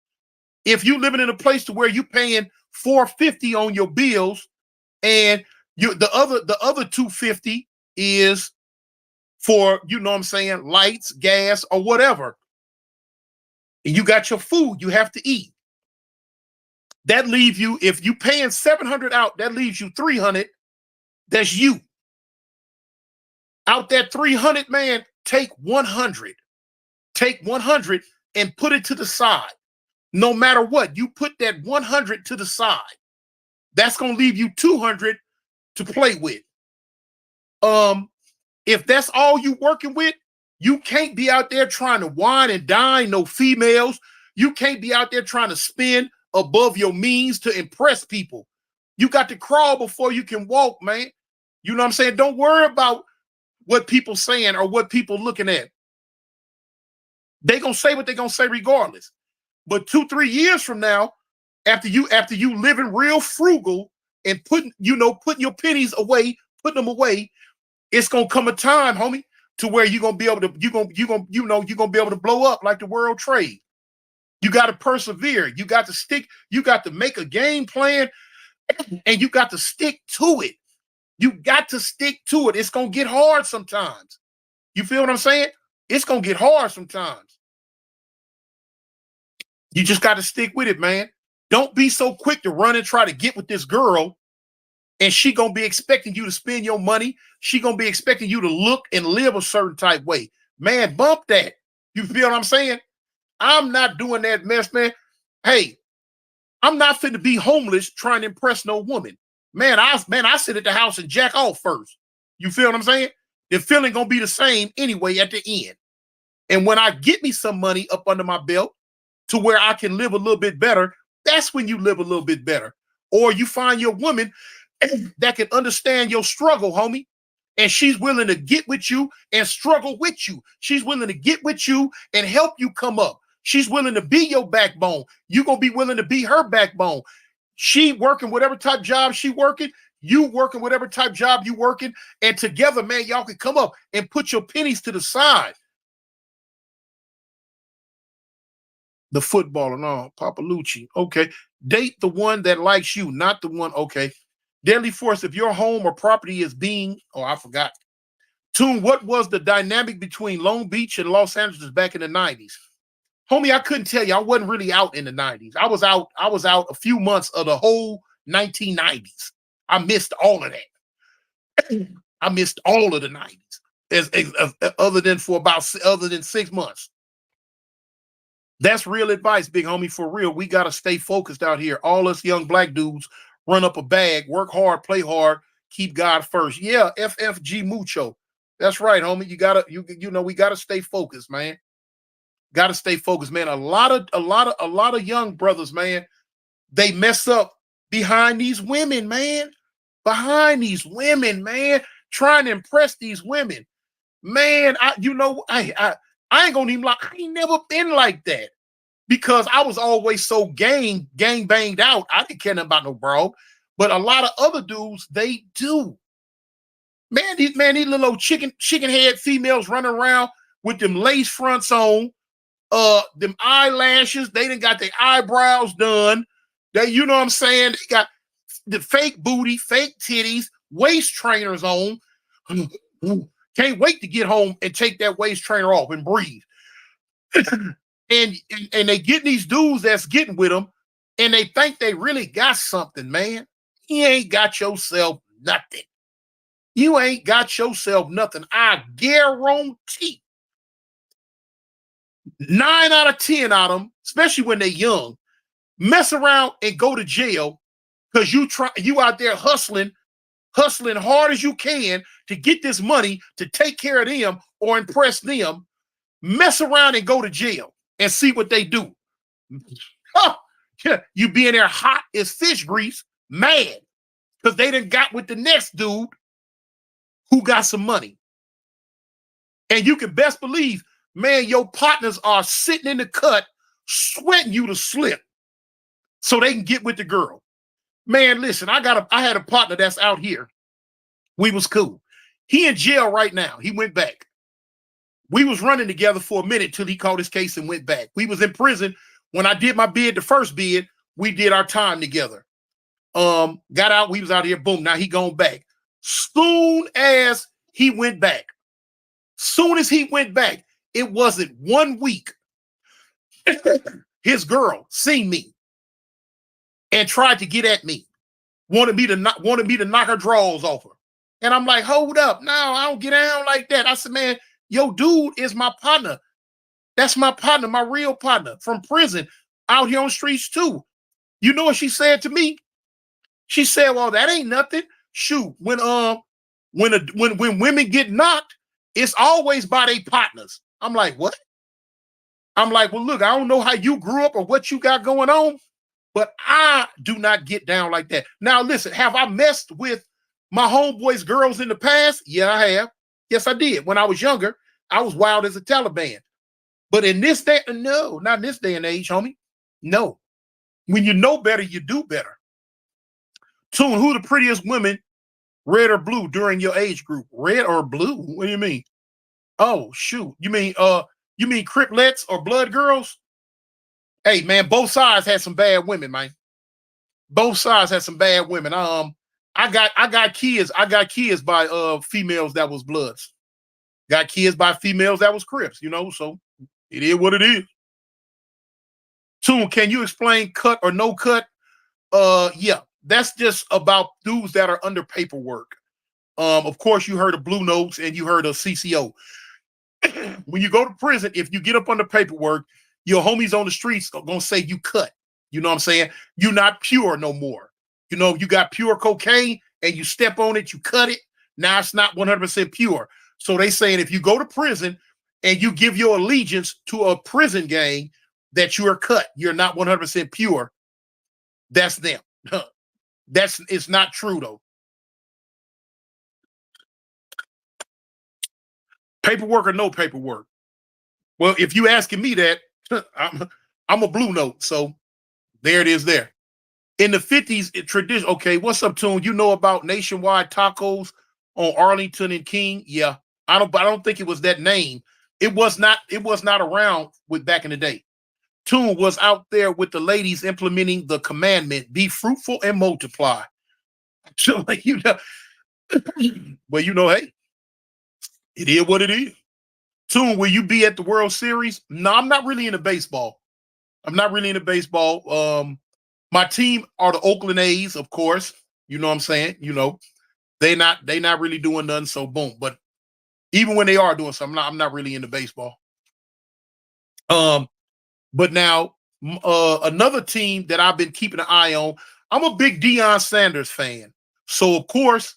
if you living in a place to where you paying $450 on your bills, and the other $250 is for, you know what I'm saying, lights, gas, or whatever. And you got your food you have to eat. That leaves you, if you paying $700 out, that leaves you $300. That's you. Out that $300, man, take $100. Take $100 and put it to the side. No matter what, you put that $100 to the side. That's gonna leave you $200 to play with. If that's all you working with, you can't be out there trying to wine and dine no females. You can't be out there trying to spend above your means to impress people. You got to crawl before you can walk, man. You know what I'm saying? Don't worry about what people saying or what people looking at. They gonna say what they gonna say regardless. But 2-3 years from now, after you living real frugal and putting your pennies away, putting them away, it's gonna come a time, homie, to where you're gonna be able to be able to blow up like the world trade. You got to persevere. You got to stick. You got to make a game plan, and you got to stick to it. You got to stick to it. It's gonna get hard sometimes. You feel what I'm saying? It's gonna get hard sometimes. You just got to stick with it, man. Don't be so quick to run and try to get with this girl, and she gonna be expecting you to spend your money. She gonna be expecting you to look and live a certain type way. Man, bump that. You feel what I'm saying? I'm not doing that mess, man. Hey, I'm not finna be homeless trying to impress no woman. Man, I sit at the house and jack off first. You feel what I'm saying? The feeling gonna be the same anyway at the end. And when I get me some money up under my belt to where I can live a little bit better, that's when you live a little bit better. Or you find your woman that can understand your struggle, homie. And she's willing to get with you and struggle with you. She's willing to get with you and help you come up. She's willing to be your backbone. You're going to be willing to be her backbone. She working whatever type job she working. You working whatever type job you working. And together, man, y'all can come up and put your pennies to the side. The footballer, no, Papalucci. Okay. Date the one that likes you, not the one. Okay. Deadly Force, if your home or property is being, I forgot. Tune, what was the dynamic between Long Beach and Los Angeles back in the 90s? Homie, I couldn't tell you. I wasn't really out in the 90s. I was out a few months of the whole 1990s. I missed all of that. I missed all of the 90s, other than 6 months. That's real advice, big homie, for real. We got to stay focused out here. All us young black dudes run up a bag, work hard, play hard, keep God first. Yeah, FFG mucho. That's right, homie. We gotta stay focused, man. Gotta stay focused, man. A lot of young brothers, man, they mess up behind these women, man. Behind these women, man, trying to impress these women. Man, I ain't gonna even lie. I ain't never been like that. Because I was always so gang banged out. I didn't care about no bro. But a lot of other dudes, they do. Man, these little old chicken head females running around with them lace fronts on, them eyelashes. They done got their eyebrows done. You know what I'm saying? They got the fake booty, fake titties, waist trainers on. Can't wait to get home and take that waist trainer off and breathe. And they get these dudes that's getting with them, and they think they really got something, man. You ain't got yourself nothing. You ain't got yourself nothing. I guarantee 9 out of 10 of them, especially when they're young, mess around and go to jail because you out there hustling hard as you can to get this money to take care of them or impress them. Mess around and go to jail and see what they do. You be in there hot as fish grease, mad, because they done got with the next dude who got some money. And you can best believe, man, your partners are sitting in the cut, sweating you to slip so they can get with the girl. Man, listen, I had a partner that's out here. We was cool. He in jail right now. He went back. We was running together for a minute till he caught his case and went back. We was in prison. When I did my bid, the first bid, we did our time together. Got out, we was out here, boom. Now he gone back. Soon as he went back, it wasn't 1 week. His girl seen me and tried to get at me, wanted me to knock her drawers off her. And I'm like, hold up, no, I don't get down like that. I said, man, yo, dude is my partner. That's my partner, my real partner from prison, out here on the streets too. You know what she said to me? She said, well, that ain't nothing. Shoot, when women get knocked, it's always by their partners. I'm like, what? I'm like, well, look, I don't know how you grew up or what you got going on, but I do not get down like that. Now, listen, have I messed with my homeboys' girls in the past? Yeah, I have. Yes, I did. When I was younger, I was wild as a Taliban. But in this day, no, not in this day and age, homie. No. When you know better, you do better. Tune, who the prettiest women, red or blue, during your age group? Red or blue? What do you mean? Oh, shoot. You mean Criplets or blood girls? Hey, man, both sides had some bad women, man. Both sides had some bad women. I got kids. I got kids by females that was bloods. Got kids by females that was Crips, you know, so it is what it is. Tune, can you explain cut or no cut? Yeah, that's just about dudes that are under paperwork. Of course, you heard of Blue Notes and you heard of CCO. When you go to prison, if you get up under paperwork, your homies on the streets are gonna say you cut. You know what I'm saying? You're not pure no more. You know, you got pure cocaine and you step on it, you cut it. Now it's not 100% pure. So they saying if you go to prison and you give your allegiance to a prison gang, that you are cut. You're not 100% pure. That's them. It's not true though. Paperwork or no paperwork? Well, if you asking me that, I'm a Blue Note, so there it is. There in the 50s, tradition. Okay, what's up, Tune? You know about Nationwide Tacos on Arlington and King? Yeah, I don't think it was that name. It was not around with back in the day. Tune was out there with the ladies implementing the commandment: be fruitful and multiply. So, like, you know, well, you know, hey, it is what it is. Tune, will you be at the World Series? No, I'm not really into baseball. I'm not really into baseball. My team are the Oakland A's, of course. You know what I'm saying? You know, they not really doing nothing. So boom. But even when they are doing something, I'm not really into baseball. But now another team that I've been keeping an eye on. I'm a big Deion Sanders fan. So of course,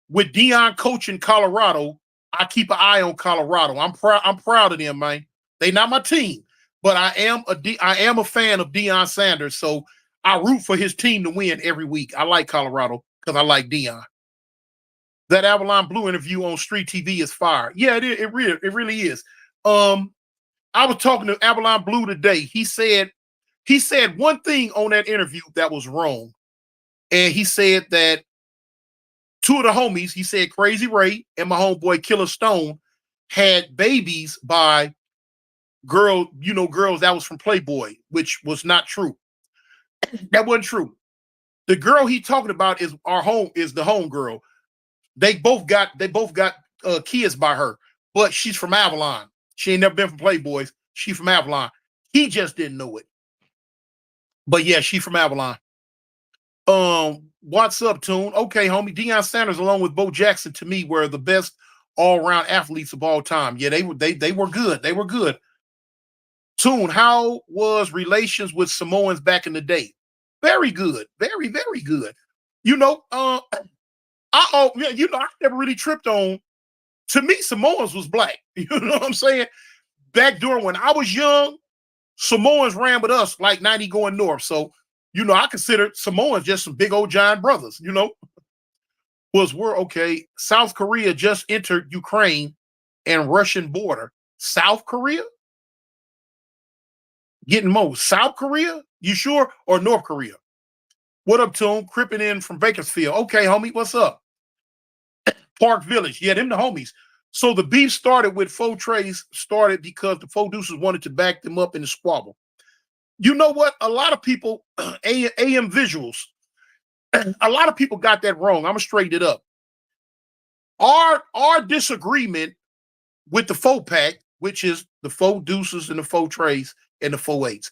with Deion coaching Colorado, I keep an eye on Colorado. I'm proud of them, man. They not my team, but I am a fan of Deion Sanders. So I root for his team to win every week. I like Colorado because I like Deion. That Avalon Blue interview on Street TV is fire. Yeah, it really is. I was talking to Avalon Blue today. He said one thing on that interview that was wrong. And he said that two of the homies, he said Crazy Ray and my homeboy Killer Stone, had babies by girls that was from Playboy, which was not true. That wasn't true. The girl he talking about is the home girl. They both got kids by her, but she's from Avalon. She ain't never been from Playboys. She from Avalon. He just didn't know it. But yeah, she from Avalon. What's up, Tune? Okay, homie. Deion Sanders, along with Bo Jackson, to me, were the best all-around athletes of all time. Yeah, they were good. They were good. Tune, how was relations with Samoans back in the day? Very good. Very, very good. You know, I never really tripped on. To me, Samoans was black. You know what I'm saying? Back during when I was young, Samoans ran with us like 90 going north. So, you know, I consider Samoans just some big old giant brothers, you know. Okay. South Korea just entered Ukraine and Russian border. South Korea? Getting more. South Korea? You sure? Or North Korea? What up, Tune? Crippin' in from Bakersfield. Okay, homie, what's up? Park Village. Yeah, them the homies. So the beef started with Faux Trays, started because the Faux Deuces wanted to back them up in the squabble. You know what? A lot of people, AM visuals, a lot of people got that wrong. I'm gonna straighten it up. Our disagreement with the Faux Pack, which is the Faux Deuces and the Faux Trays and the Faux Eights,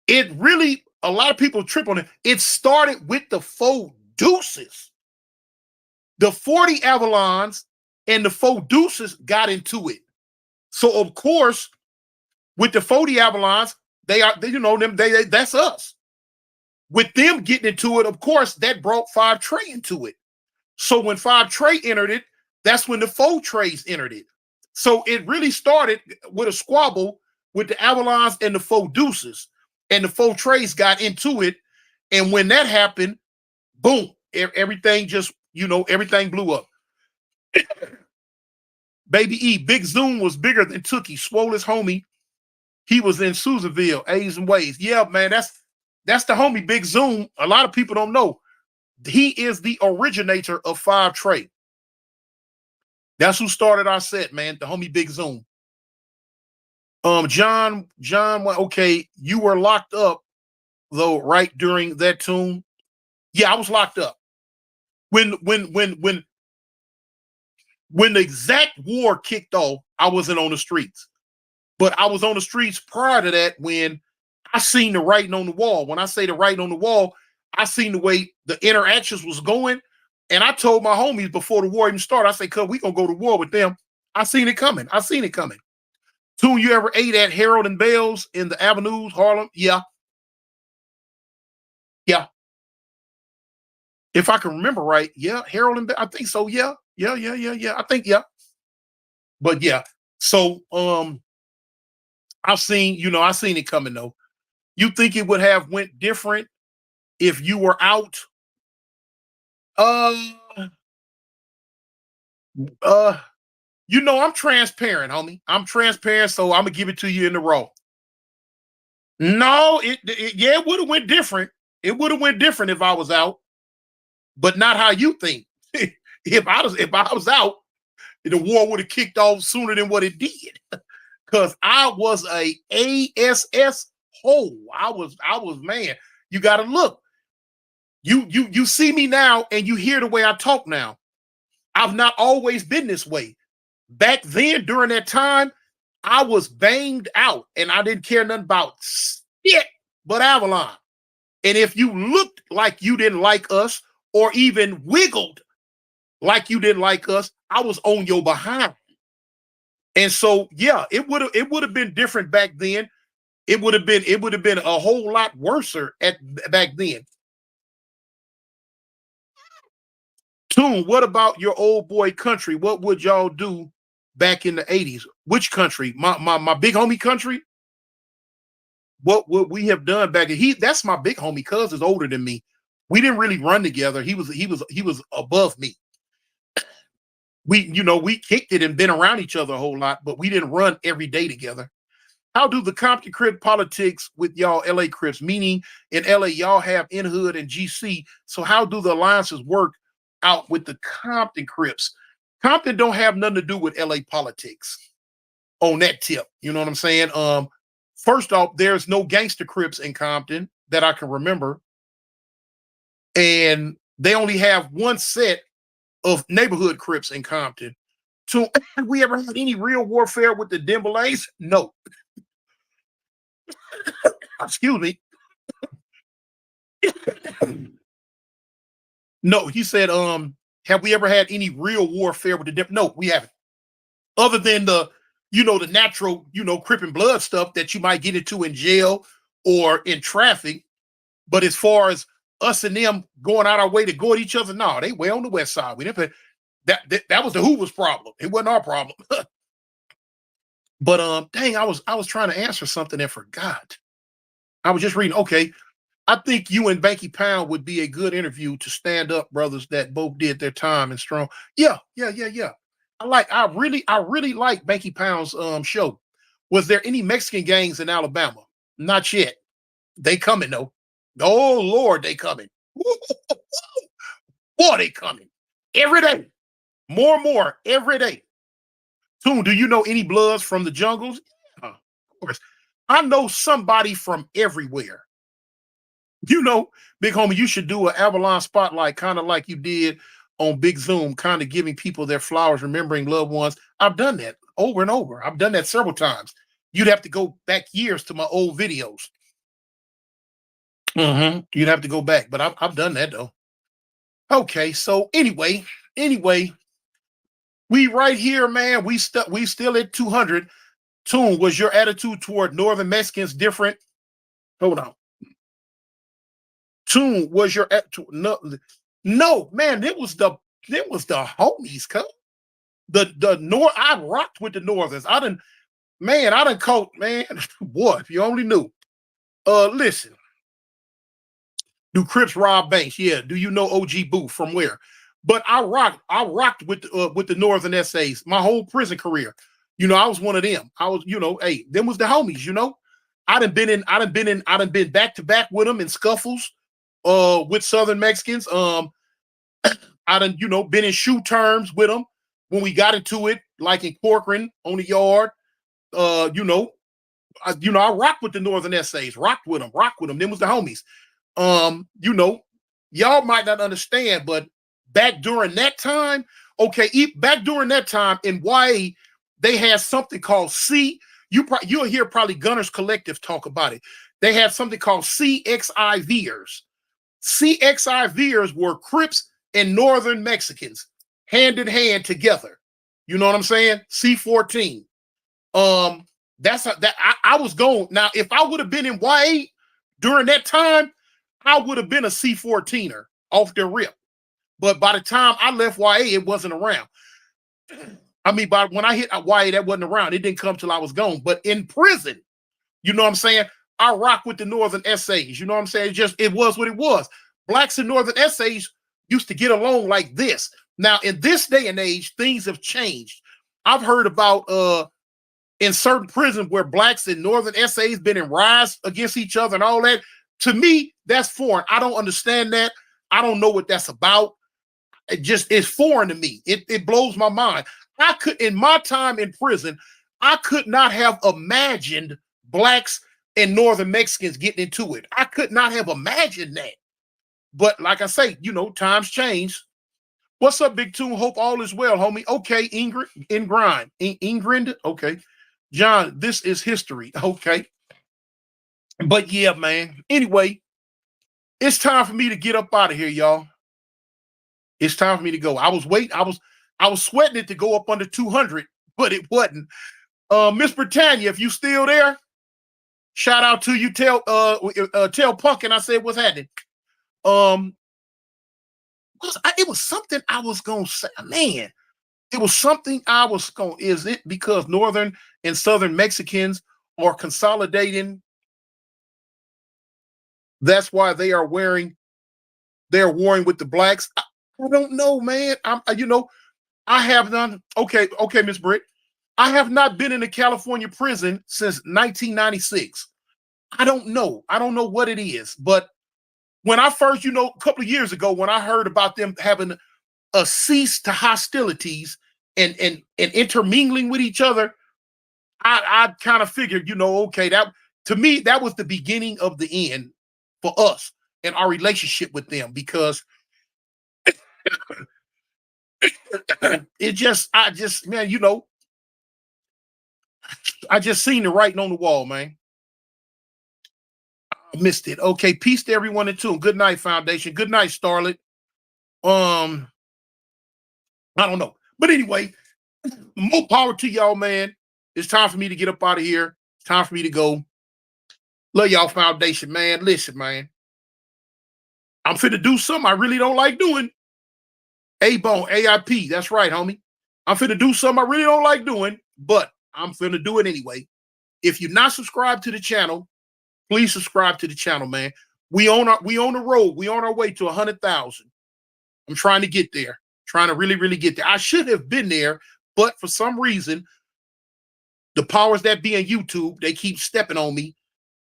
it really, a lot of people trip on it. It started with the Faux Deuces. The 40 Avalons and the Faux Deuces got into it. So of course, with the 40 Avalons, that's us. With them getting into it, of course, that brought 5 Trey into it. So when 5 Trey entered it, that's when the Faux Trays entered it. So it really started with a squabble with the Avalons and the Faux Deuces, and the Faux Trays got into it. And when that happened, boom, everything just, everything blew up. Baby E, Big Zoom was bigger than Tookie. Swole's homie. He was in Susanville, A's and Ways. Yeah, man, that's the homie Big Zoom. A lot of people don't know. He is the originator of 5 Trey. That's who started our set, man. The homie Big Zoom. John, okay, you were locked up though, right during that tune. Yeah, I was locked up. When the exact war kicked off, I wasn't on the streets. But I was on the streets prior to that when I seen the writing on the wall. When I say the writing on the wall, I seen the way the interactions was going. And I told my homies before the war even started, I said, cuz we gonna go to war with them. I seen it coming. Tune, you ever ate at Harold and Bell's in the Avenues, Harlem? Yeah. Yeah. If I can remember right, yeah, Harold and Bell, I think so. Yeah. I think, yeah. But yeah. So I seen it coming though. You think it would have went different if you were out? I'm transparent, homie. I'm transparent, so I'm gonna give it to you in the raw. No, it would have went different. It would have went different if I was out, but not how you think. if I was out, the war would have kicked off sooner than what it did. Because I was a ASS hole. I was man. You got to look. You see me now and you hear the way I talk now. I've not always been this way. Back then, during that time, I was banged out and I didn't care nothing about shit but Avalon. And if you looked like you didn't like us or even wiggled like you didn't like us, I was on your behind. And so, yeah, it would have been different back then. It would have been a whole lot worse back then. Tune, what about your old boy country? What would y'all do back in the 80s? Which country? My big homie country? What would we have done back? That's my big homie, cuz is older than me. We didn't really run together. He was above me. We kicked it and been around each other a whole lot, but we didn't run every day together. How do the Compton Crip politics with y'all LA Crips? Meaning in LA, y'all have in hood and GC. So how do the alliances work out with the Compton Crips? Compton don't have nothing to do with LA politics on that tip. You know what I'm saying? First off, there's no gangster Crips in Compton that I can remember. And they only have one set of neighborhood Crips in Compton. So have we ever had any real warfare with the Dembélés? No. Excuse me. No, he said, have we ever had any real warfare with the Dembélés? No, we haven't. Other than the natural, Crip and blood stuff that you might get into in jail or in traffic. But as far as us and them going out our way to go at each other, no, they way on the west side. We didn't. That was the Hoover's problem. It wasn't our problem. But dang, I was trying to answer something and forgot. I was just reading. Okay, I think you and Banky Pound would be a good interview to stand up brothers that both did their time and strong. Yeah. I really like Banky Pound's show. Was there any Mexican gangs in Alabama? Not yet. They coming though. Oh Lord, they coming. Boy, they coming every day. More and more every day. Tune, do you know any Bloods from the jungles? Yeah, of course. I know somebody from everywhere. You know, big homie, you should do an Avalon spotlight, kind of like you did on Big Zoom, kind of giving people their flowers, remembering loved ones. I've done that over and over. I've done that several times. You'd have to go back years to my old videos. You'd have to go back, but I've done that though. Okay, so anyway, we right here, man. We still at 200. Tune, was your attitude toward Northern Mexicans different? Hold on. Tune, was your no, man, it was the homies, cuz. The North, I rocked with the Northerns. I done caught, man. Boy, if you only knew. Listen, do Crips rob banks? Yeah. Do you know OG Booth from where? But I rocked with the Northern essays my whole prison career. I was one of them. I was, hey, them was the homies, I done been back to back with them in scuffles with Southern Mexicans. I done, been in shoe terms with them when we got into it, like in Corcoran on the yard. I rocked with the Northern essays, rocked with them. Them was the homies. Y'all might not understand, but back during that time, back during that time in YA, they had something called you'll hear probably Gunners Collective talk about it. They had something called CXIVers. CXIVers were Crips and Northern Mexicans hand in hand together. You know what I'm saying? C14. I was going. Now, if I would have been in YA during that time, I would have been a C14er off the rip. But by the time I left YA, it wasn't around. I mean, when I hit YA, that wasn't around. It didn't come till I was gone. But in prison, you know what I'm saying? I rock with the Northern essays. You know what I'm saying? It was what it was. Blacks and Northern essays used to get along like this. Now, in this day and age, things have changed. I've heard about in certain prisons where blacks and Northern essays been in riots against each other and all that. To me, that's foreign. I don't understand that. I don't know what that's about. It's foreign to me. It blows my mind. In my time in prison, I could not have imagined blacks and Northern Mexicans getting into it. I could not have imagined that. But like I say, times change. What's up, Big Tune? Hope all is well, homie. Okay, Ingrid. Okay. John, this is history. Okay. But yeah, man. Anyway, it's time for me to get up out of here, y'all. It's time for me to go. I was waiting. I was sweating it to go up under 200, but it wasn't. Miss Britannia, if you still there, shout out to you. Tell Pumpkin I said what's happening. It was something I was gonna say, man. It was something I was going. Is it because Northern and Southern Mexicans are consolidating? That's why they're warring with the blacks. I don't know, man. I have done. Okay, Miss Britt. I have not been in a California prison since 1996. I don't know. I don't know what it is. But when I first, a couple of years ago, when I heard about them having a cease to hostilities and intermingling with each other, I kind of figured, that to me, that was the beginning of the end for us and our relationship with them, because man, I just seen the writing on the wall, man. I missed it. Okay, peace to everyone in tune. Good night, Foundation. Good night, Starlet. I don't know. But anyway, more power to y'all, man. It's time for me to get up out of here. It's time for me to go. Love y'all, Foundation, man. Listen, man. I'm finna do something I really don't like doing. A-Bone, AIP. That's right, homie. I'm finna do something I really don't like doing, but I'm finna do it anyway. If you're not subscribed to the channel, please subscribe to the channel, man. We on the road. We on our way to 100,000. I'm trying to get there. Trying to really, really get there. I should have been there, but for some reason, the powers that be on YouTube, they keep stepping on me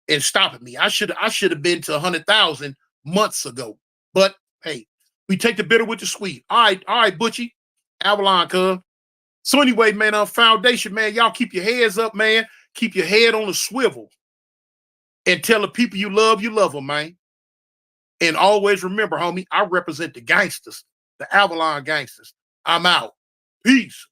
and stopping me. I should have been to 100,000 months ago, But hey, we take the bitter with the sweet. All right, Butchie. Avalon, cuz. So anyway, man, foundation, man, y'all keep your heads up, man. Keep your head on the swivel. And tell the people you love them, man. And always remember, homie, I represent the gangsters, the Avalon gangsters. I'm out. Peace.